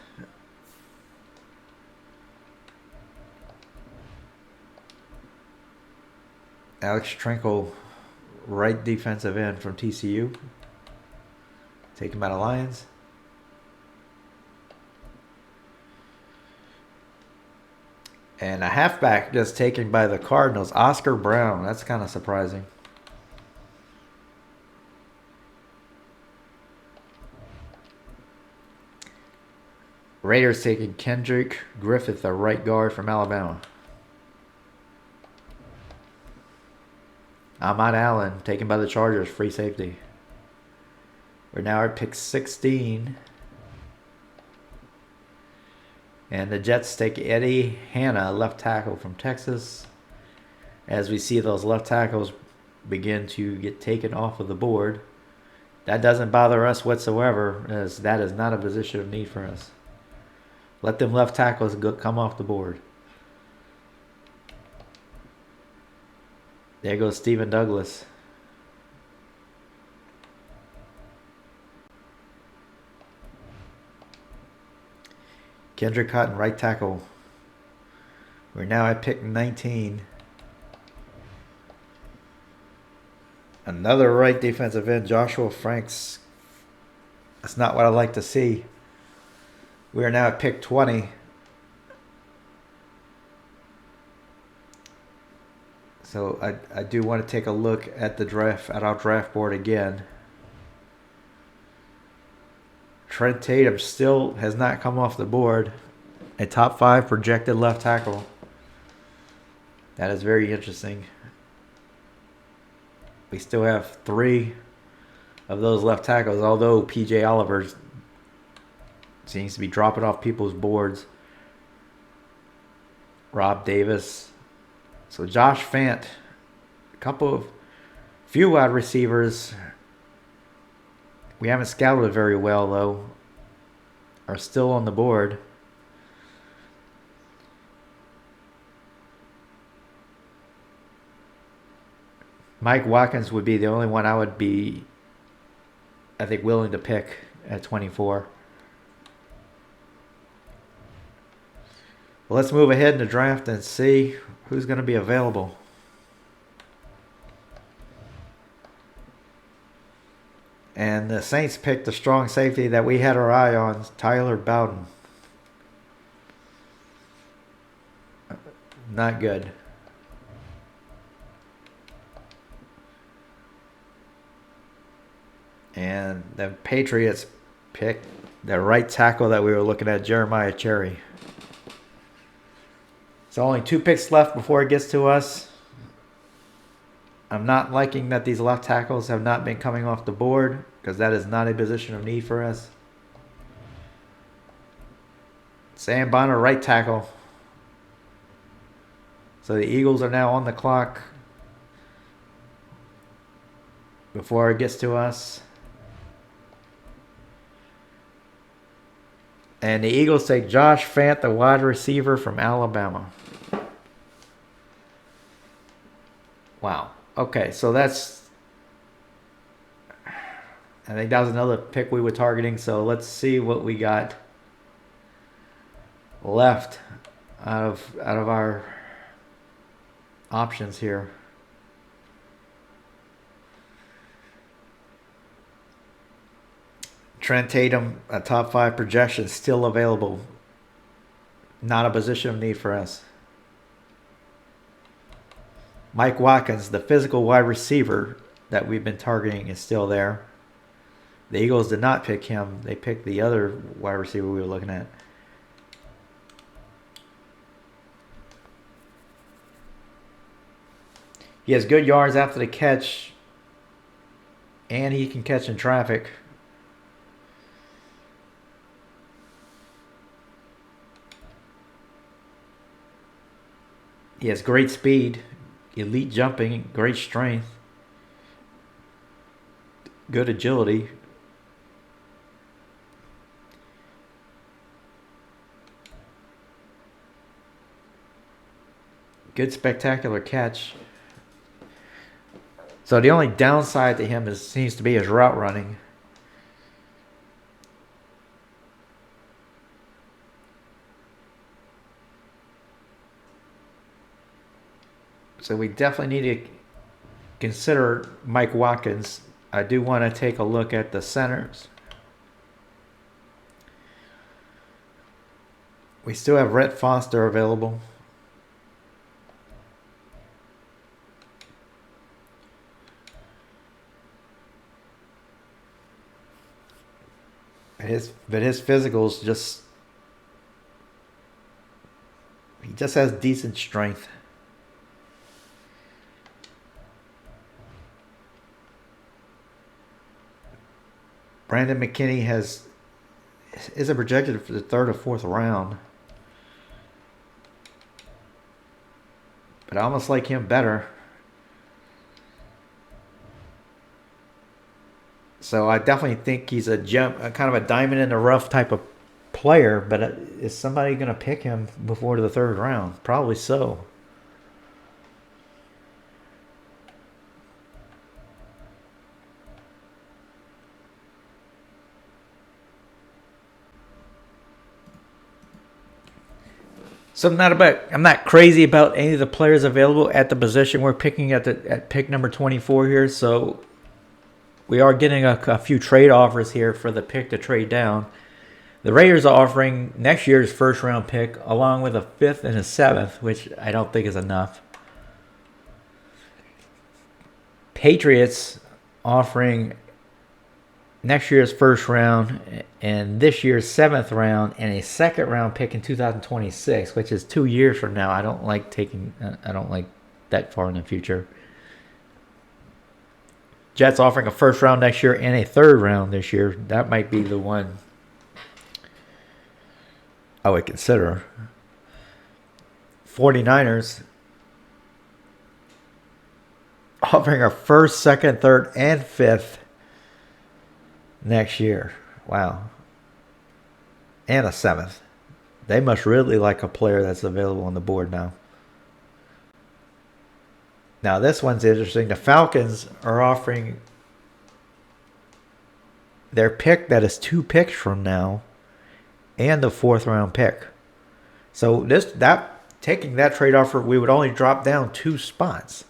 Alex Trinkle, right defensive end from TCU, taken by the Lions. And a halfback just taken by the Cardinals, Oscar Brown. That's kind of surprising. Raiders taking Kendrick Griffith, a right guard from Alabama. Ahmad Allen taken by the Chargers, free safety. We're now at pick 16. And the Jets take Eddie Hanna, left tackle from Texas. As we see those left tackles begin to get taken off of the board. That doesn't bother us whatsoever, as that is not a position of need for us. Let them left tackles come off the board. There goes Stephen Douglas. Kendrick Cotton, right tackle. We're now at pick 19. Another right defensive end, Joshua Franks. That's not what I like to see. We are now at pick 20. So I do want to take a look at the draft, at our draft board again. Trent Tatum still has not come off the board. A top 5 projected left tackle. That is very interesting. We still have 3 of those left tackles, although P.J. Oliver seems to be dropping off people's boards. Rob Davis. So Josh Fant, few wide receivers. We haven't scouted it very well, though. Are still on the board. Mike Watkins would be the only one I would be, I think, willing to pick at 24. Well, let's move ahead in the draft and see who's going to be available. And the Saints picked the strong safety that we had our eye on, Tyler Bowden. Not good. And the Patriots picked the right tackle that we were looking at, Jeremiah Cherry. So only 2 picks left before it gets to us. I'm not liking that these left tackles have not been coming off the board, because that is not a position of need for us. Sam Bonner, right tackle. So the Eagles are now on the clock before it gets to us. And the Eagles take Josh Fant, the wide receiver from Alabama. Wow. Okay, so that's... I think that was another pick we were targeting. So let's see what we got left out of our options here. Trent Tatum, a top 5 projection, still available. Not a position of need for us. Mike Watkins, the physical wide receiver that we've been targeting, is still there. The Eagles did not pick him. They picked the other wide receiver we were looking at. He has good yards after the catch, and he can catch in traffic. He has great speed, elite jumping, great strength, good agility. Good spectacular catch. So the only downside to him seems to be his route running. So we definitely need to consider Mike Watkins. I do want to take a look at the centers. We still have Rhett Foster available. his physicals just, he just has decent strength. Brandon McKinney isn't projected for the 3rd or 4th round. But I almost like him better. So I definitely think he's a kind of a diamond in the rough type of player. But is somebody going to pick him before the 3rd round? Probably so. So I'm not crazy about any of the players available at the position we're picking at pick number 24 here. So we are getting a few trade offers here for the pick to trade down. The Raiders are offering next year's 1st round pick along with a 5th and a 7th, which I don't think is enough. Patriots offering next year's 1st round and this year's 7th round and a 2nd round pick in 2026, which is 2 years from now. I don't like that far in the future. Jets offering a 1st round next year and a 3rd round this year. That might be the one I would consider. 49ers offering a 1st, 2nd, 3rd, and 5th next year. Wow. And a 7th. They must really like a player that's available on the board now. Now this one's interesting. The Falcons are offering their pick that is 2 picks from now and the 4th round pick. So taking that trade offer, we would only drop down 2 spots.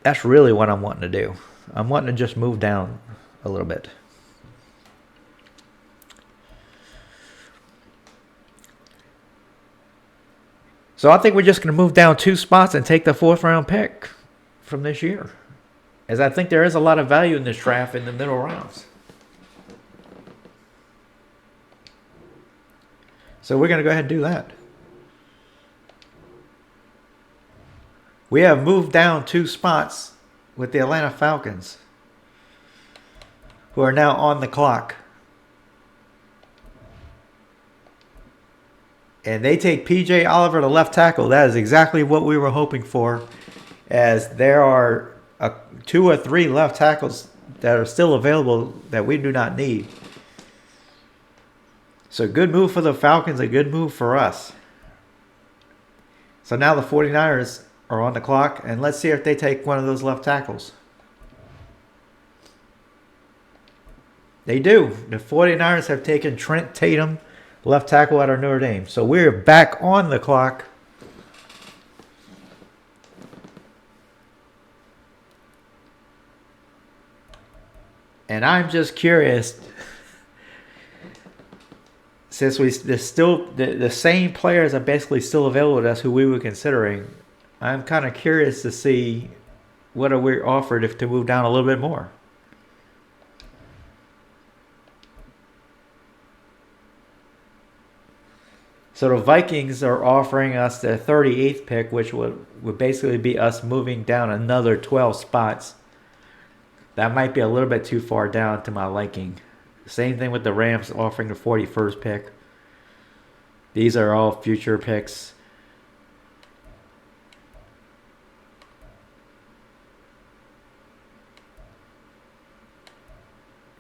That's really what I'm wanting to do. I'm wanting to just move down a little bit. So I think we're just going to move down 2 spots and take the 4th round pick from this year. As I think there is a lot of value in this draft in the middle rounds. So we're going to go ahead and do that. We have moved down 2 spots with the Atlanta Falcons, who are now on the clock. And they take P.J. Oliver to left tackle. That is exactly what we were hoping for, as there are 2 or 3 left tackles that are still available that we do not need. So good move for the Falcons, a good move for us. So now the 49ers are on the clock, and let's see if they take one of those left tackles. They do. The 49ers have taken Trent Tatum, left tackle out of Notre Dame. So we're back on the clock. And I'm just curious, since the same players are basically still available to us who we were considering, I'm kind of curious to see what are we offered if to move down a little bit more. So the Vikings are offering us the 38th pick, which would basically be us moving down another 12 spots. That might be a little bit too far down to my liking. Same thing with the Rams offering the 41st pick. These are all future picks.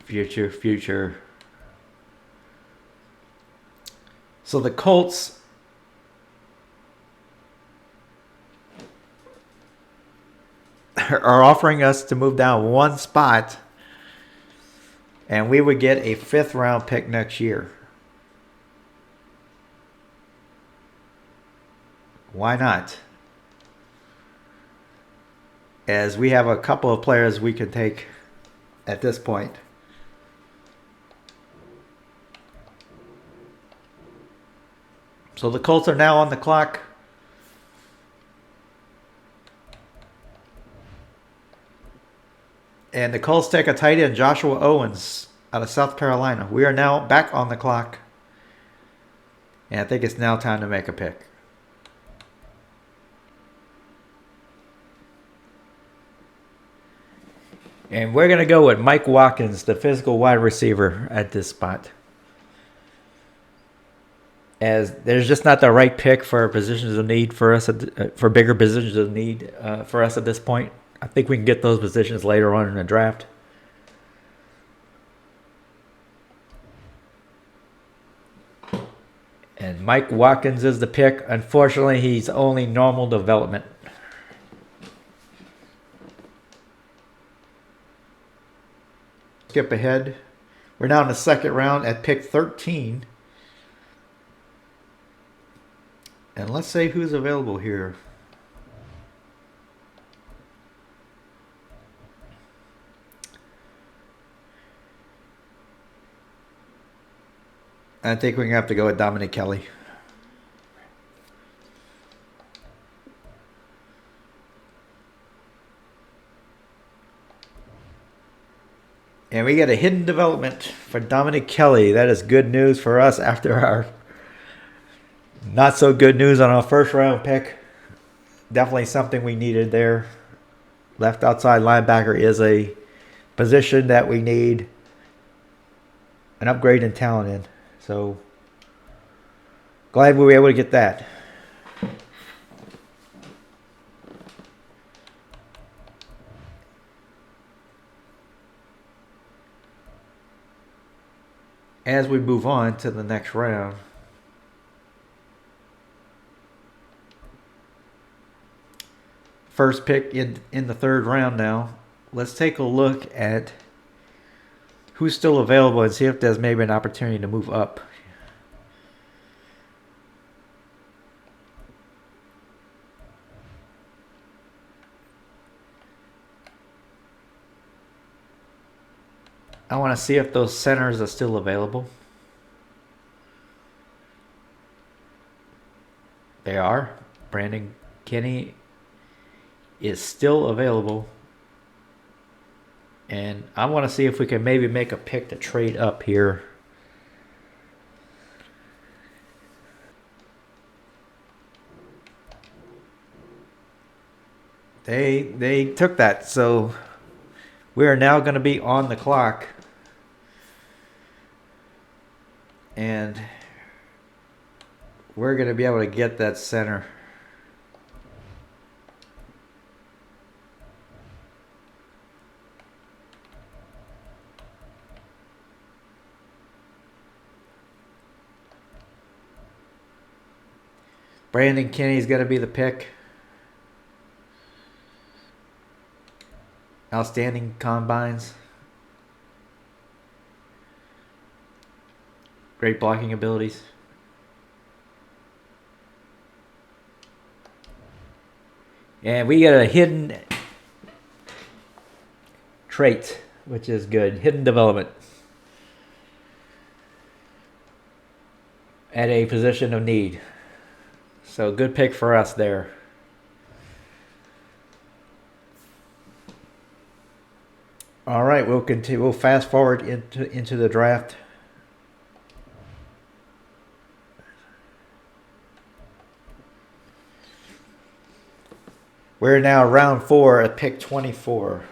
Future. So the Colts are offering us to move down 1 spot, and we would get a 5th round pick next year. Why not? As we have a couple of players we could take at this point. So the Colts are now on the clock. And the Colts take a tight end, Joshua Owens, out of South Carolina. We are now back on the clock. And I think it's now time to make a pick. And we're going to go with Mike Watkins, the physical wide receiver at this spot. As there's just not the right pick for positions of need for us, for bigger positions of need for us at this point. I think we can get those positions later on in the draft. And Mike Watkins is the pick. Unfortunately, he's only normal development. Skip ahead. We're now in the second round at pick 13. And let's say who's available here. I think we're going to have to go with Dominic Kelly. And we get a hidden development for Dominic Kelly. That is good news for us after our not so good news on our first round pick. Definitely something we needed there. Left outside linebacker is a position that we need an upgrade in talent in. So glad we were able to get that. As we move on to the next round, first pick in the third round now, let's take a look at who's still available and see if there's maybe an opportunity to move up. I want to see if those centers are still available. They are. Brandon Kenny is still available. And I want to see if we can maybe make a pick to trade up here. They took that, so we are now going to be on the clock. And we're going to be able to get that center. Brandon Kenny's going to be the pick. Outstanding combines. Great blocking abilities. And we get a hidden trait, which is good. Hidden development. At a position of need. So good pick for us there. All right, we'll continue. We'll fast forward into the draft. We're now round 4 at pick 24.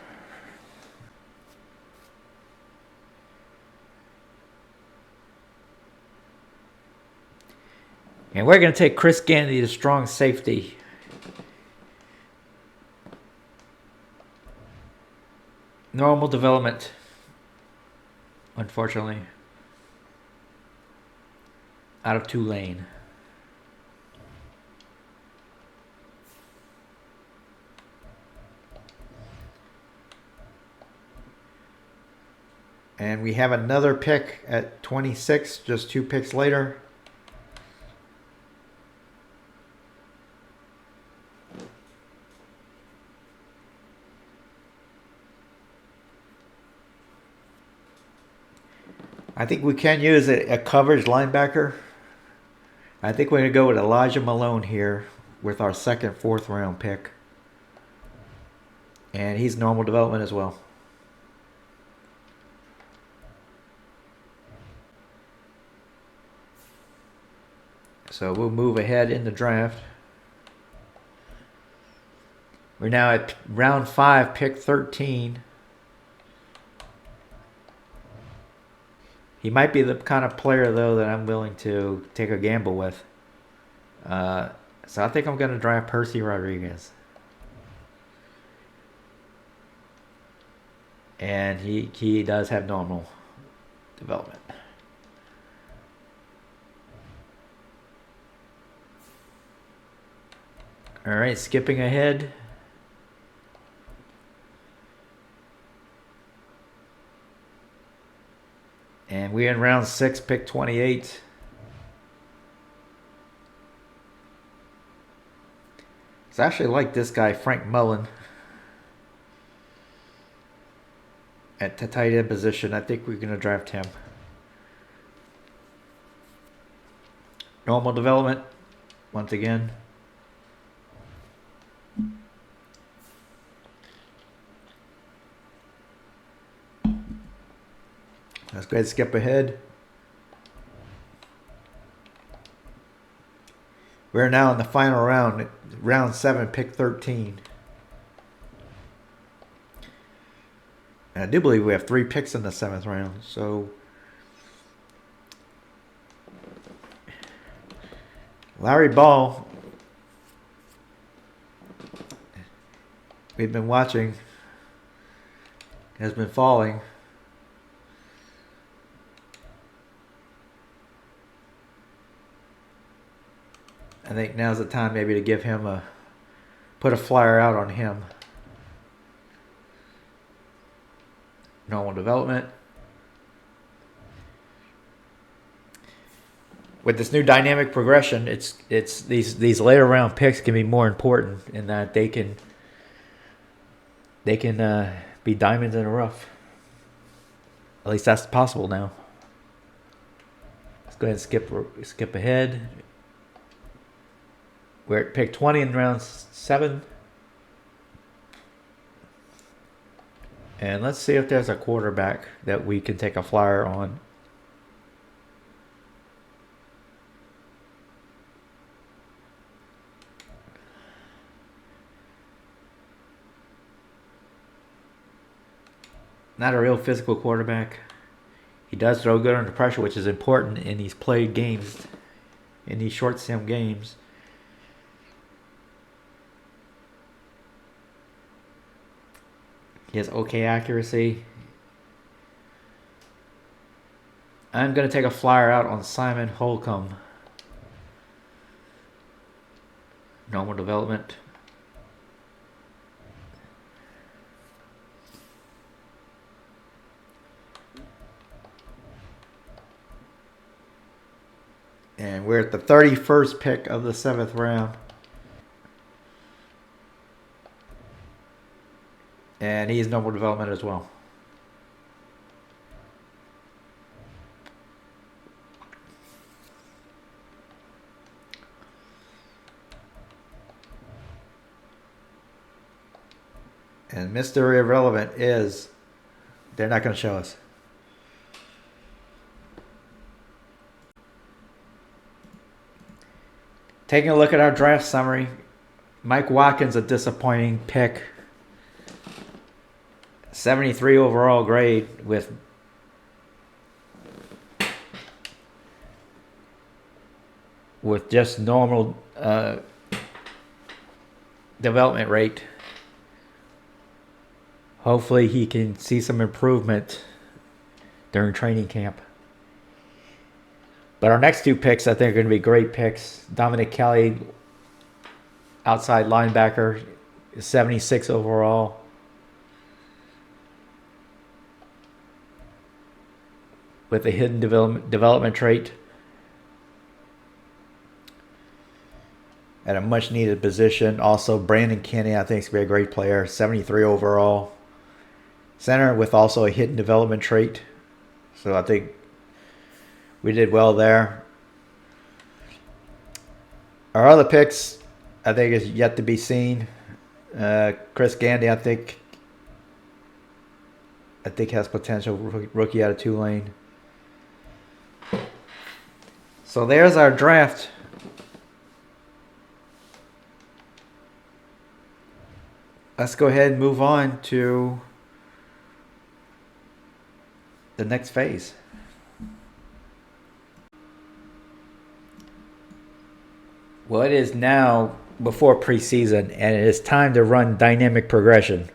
And we're going to take Chris Gandy, the strong safety. Normal development, unfortunately, out of Tulane. And we have another pick at 26, just 2 picks later. I think we can use a coverage linebacker. I think we're going to go with Elijah Malone here with our second, 4th round pick. And he's normal development as well. So we'll move ahead in the draft. We're now at round 5, pick 13. He might be the kind of player, though, that I'm willing to take a gamble with. So I think I'm going to draft Percy Rodriguez. And he does have normal development. All right, skipping ahead. And we're in round 6, pick 28. I actually like this guy, Frank Mullen, at the tight end position. I think we're going to draft him. Normal development, once again. Let's go ahead and skip ahead. We're now in the final round, round 7, pick 13. And I do believe we have 3 picks in the 7th round. So Larry Ball, we've been watching, has been falling. I think now's the time maybe to give him put a flyer out on him. Normal development. With this new dynamic progression, it's these later round picks can be more important in that they can be diamonds in the rough. At least that's possible now. Let's go ahead and skip ahead. We're at pick 20 in round 7. And let's see if there's a quarterback that we can take a flyer on. Not a real physical quarterback. He does throw good under pressure, which is important in these played games, in these short sim games. He has okay accuracy. I'm going to take a flyer out on Simon Holcomb. Normal development. And we're at the 31st pick of the 7th round. And he's normal development as well. And Mr. Irrelevant is, they're not going to show us. Taking a look at our draft summary, Mike Watkins, a disappointing pick. 73 overall grade with just normal development rate. Hopefully he can see some improvement during training camp. But our next 2 picks I think are going to be great picks. Dominic Kelly, outside linebacker, 76 overall. With a hidden development trait at a much needed position. Also, Brandon Kenny, I think, is going to be a great player. 73 overall. Center with also a hidden development trait. So I think we did well there. Our other picks, I think, is yet to be seen. Chris Gandy, I think has potential. Rookie out of Tulane. So there's our draft let's go ahead and move on to the next phase. Well, it is now before preseason, and it is time to run dynamic progression.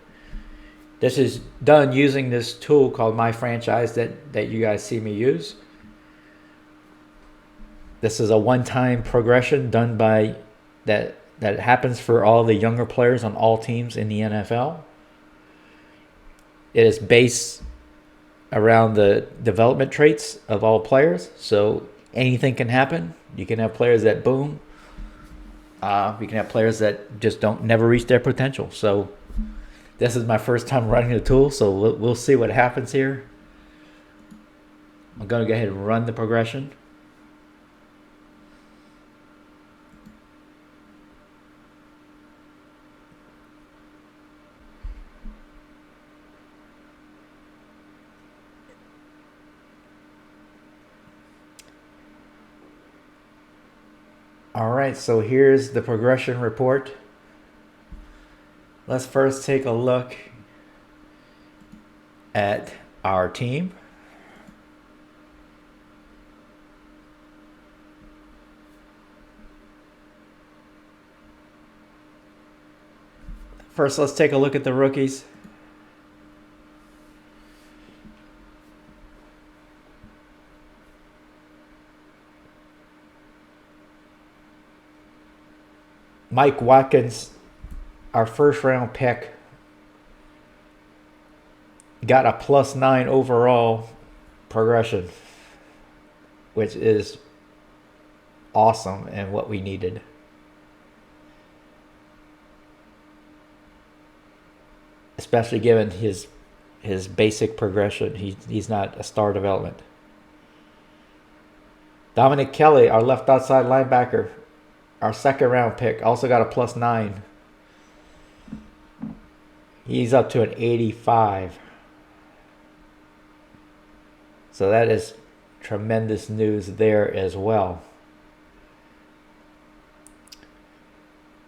This is done using this tool called My Franchise that you guys see me use. This is a one-time progression done by that happens for all the younger players on all teams in the NFL. It is based around the development traits of all players, so anything can happen. You can have players that boom. You can have players that just never reach their potential. So this is my first time running the tool, so we'll see what happens here. I'm going to go ahead and run the progression. All right, so here's the progression report. Let's first take a look at our team. First, let's take a look at the rookies. Mike Watkins, our first round pick, got a +9 overall progression, which is awesome and what we needed. Especially given his basic progression. He's not a star development. Dominic Kelly, our left outside linebacker, our second round pick, also got a +9. He's up to an 85. So that is tremendous news there as well.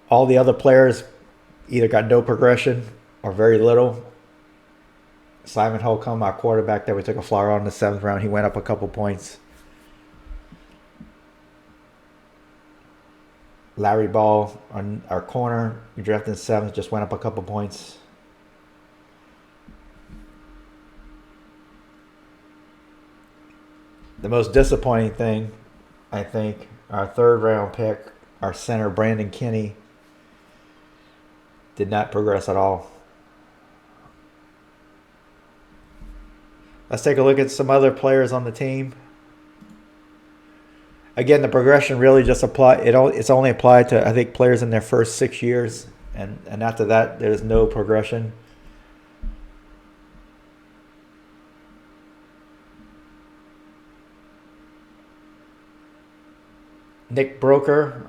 All the other players either got no progression or very little. Simon Holcomb, our quarterback that we took a flyer on in the 7th round, he went up a couple points. Larry Ball, our corner, we drafted in 7th, just went up a couple points. The most disappointing thing, I think, our 3rd round pick, our center, Brandon Kinney, did not progress at all. Let's take a look at some other players on the team. Again, the progression really just it's only applied to, I think, players in their first 6 years. And after that, there's no progression. Nick Broker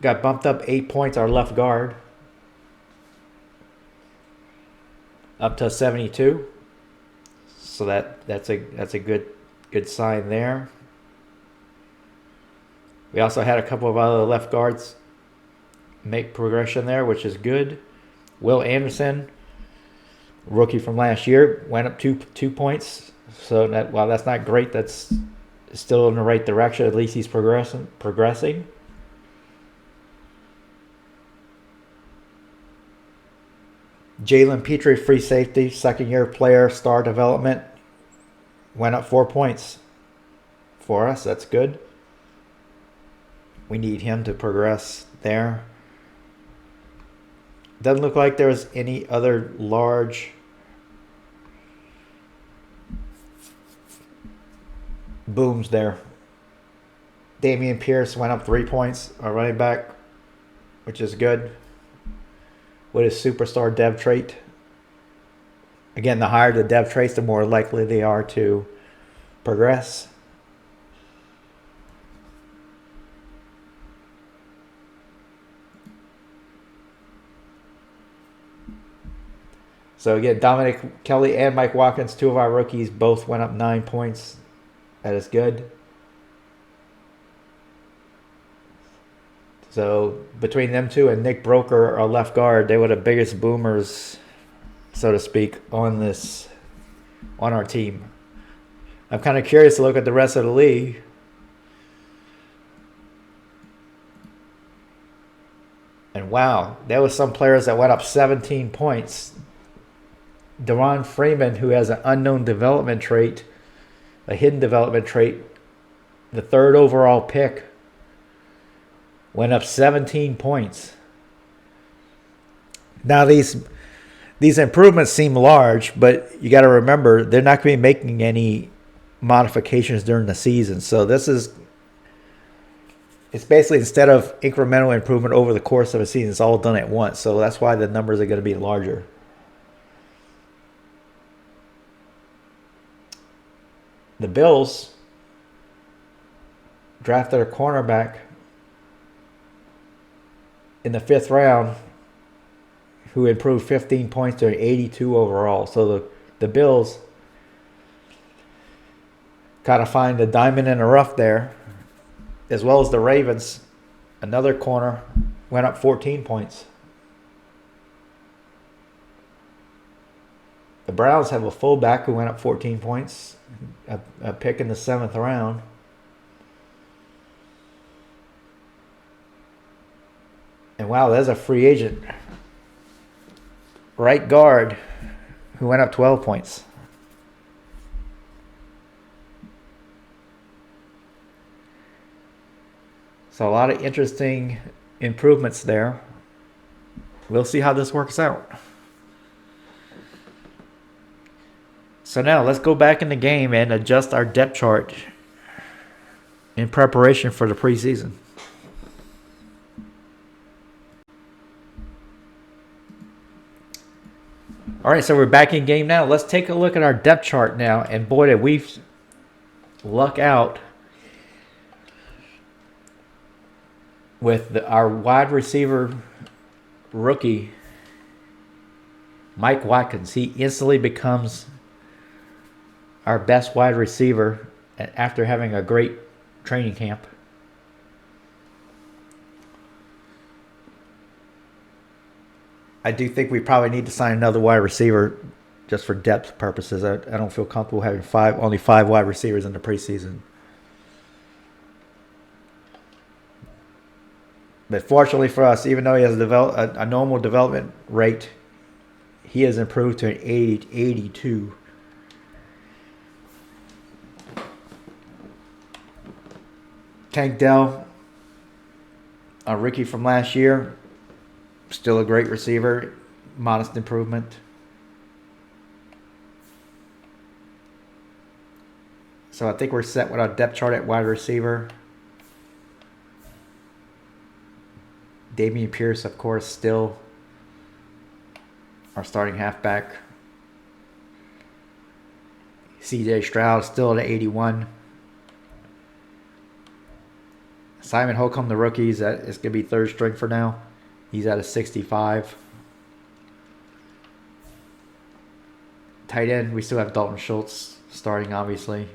got bumped up 8 points, our left guard, up to 72. So that's a good sign there. We also had a couple of other left guards make progression there, which is good. Will Anderson, rookie from last year, went up 2 points. So while that's not great, that's still in the right direction. At least he's progressing. Jalen Petrie, free safety, 2nd-year player, star development, went up 4 points for us. That's good. We need him to progress there. Doesn't look like there's any other large booms there. Damian Pierce went up 3 points, our running back, which is good. With his superstar dev trait. Again, the higher the dev traits, the more likely they are to progress. So again, Dominic Kelly and Mike Watkins, 2 of our rookies, both went up 9 points. That is good. So between them two and Nick Broker, our left guard, they were the biggest boomers, so to speak, on our team. I'm kind of curious to look at the rest of the league. And wow, there was some players that went up 17 points. Deron Freeman, who has an unknown development trait, a hidden development trait, the 3rd overall pick, went up 17 points. Now these improvements seem large, but you got to remember they're not going to be making any modifications during the season. So it's basically, instead of incremental improvement over the course of a season, it's all done at once. So that's why the numbers are going to be larger. The Bills drafted a cornerback in the 5th round who improved 15 points to an 82 overall. So the Bills kind of find the diamond in the rough there, as well as the Ravens. Another corner went up 14 points. The Browns have a fullback who went up 14 points, a pick in the 7th round. And wow, there's a free agent right guard who went up 12 points. So a lot of interesting improvements there. We'll see how this works out. So now let's go back in the game and adjust our depth chart in preparation for the preseason. All right, so we're back in game now. Let's take a look at our depth chart now. And boy, did we luck out with our wide receiver rookie, Mike Watkins. He instantly becomes our best wide receiver after having a great training camp. I do think we probably need to sign another wide receiver just for depth purposes. I don't feel comfortable having only five wide receivers in the preseason. But fortunately for us, even though he has a normal development rate, he has improved to an 82. Tank Dell, a rookie from last year, still a great receiver, modest improvement. So I think we're set with our depth chart at wide receiver. Dameon Pierce, of course, still our starting halfback. CJ Stroud still at 81. Simon Holcomb, the rookie, is going to be third string for now. He's at a 65. Tight end, we still have Dalton Schultz starting, obviously.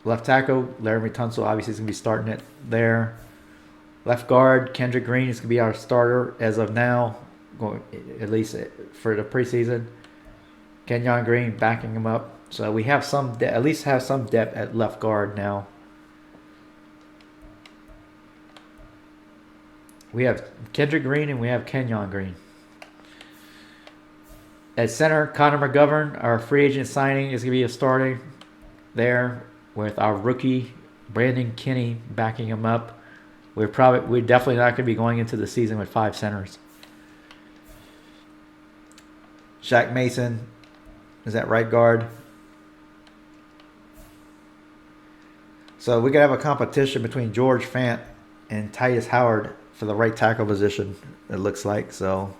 Left tackle, Laramie Tunsil, obviously is going to be starting it there. Left guard, Kendrick Green is going to be our starter as of now, at least for the preseason. Kenyon Green backing him up. So we have at least have some depth at left guard now. We have Kendrick Green and we have Kenyon Green. At center, Connor McGovern, our free agent signing, is going to be a starting there with our rookie Brandon Kinney backing him up. We're definitely not going to be going into the season with 5 centers. Shaq Mason is at right guard. So we could have a competition between George Fant and Titus Howard for the right tackle position, it looks like. So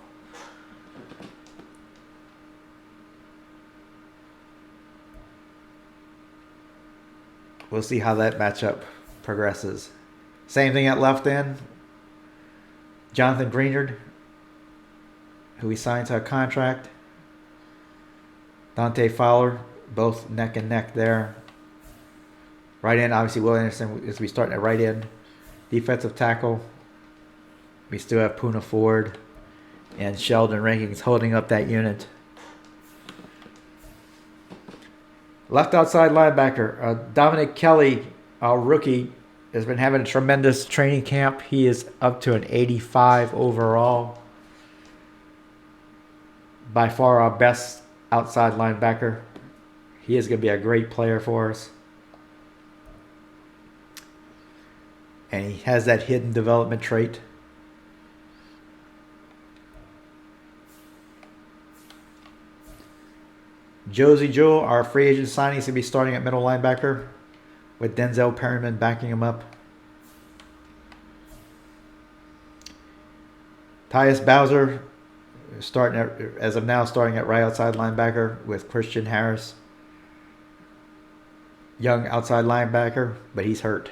we'll see how that matchup progresses. Same thing at left end. Jonathan Greenard, who we signed to a contract. Dante Fowler, both neck and neck there. Right end, obviously, Will Anderson is going to be starting at right end. Defensive tackle, we still have Poona Ford and Sheldon Rankings holding up that unit. Left outside linebacker, Dominic Kelly, our rookie, has been having a tremendous training camp. He is up to an 85 overall. By far our best outside linebacker. He is going to be a great player for us. And he has that hidden development trait. Josie Jewell, our free agent signing, is going to be starting at middle linebacker with Denzel Perryman backing him up. Tyus Bowser, starting at right outside linebacker with Christian Harris. Young outside linebacker, but he's hurt.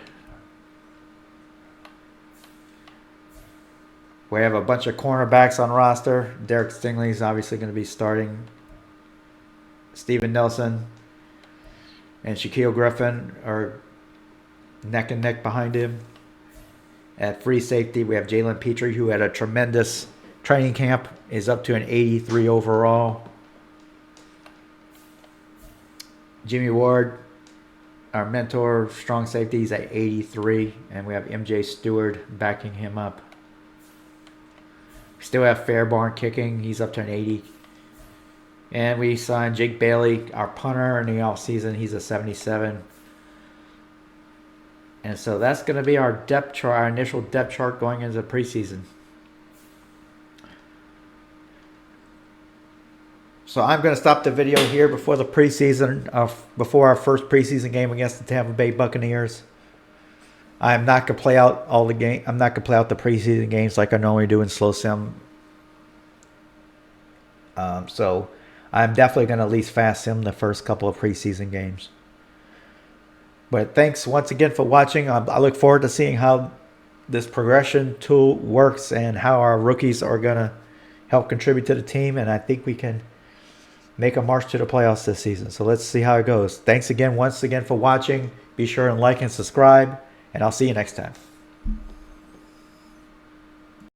We have a bunch of cornerbacks on roster. Derek Stingley is obviously going to be starting. Steven Nelson and Shaquille Griffin are neck and neck behind him. At free safety, we have Jalen Petrie, who had a tremendous training camp, is up to an 83 overall. Jimmy Ward, our mentor, strong safety, is at 83. And we have MJ Stewart backing him up. We still have Fairbairn kicking. He's up to an 80. And we signed Jake Bailey, our punter, in the offseason. He's a 77. And so that's going to be our depth chart, our initial depth chart going into the preseason. So I'm going to stop the video here before the preseason, before our first preseason game against the Tampa Bay Buccaneers. I'm not going to play out all the game. I'm not going to play out the preseason games like I normally do in Slow Sim. So I'm definitely going to at least fast sim the first couple of preseason games. But thanks once again for watching. I look forward to seeing how this progression tool works and how our rookies are going to help contribute to the team. And I think we can make a march to the playoffs this season. So let's see how it goes. Thanks again once again for watching. Be sure and like and subscribe. And I'll see you next time.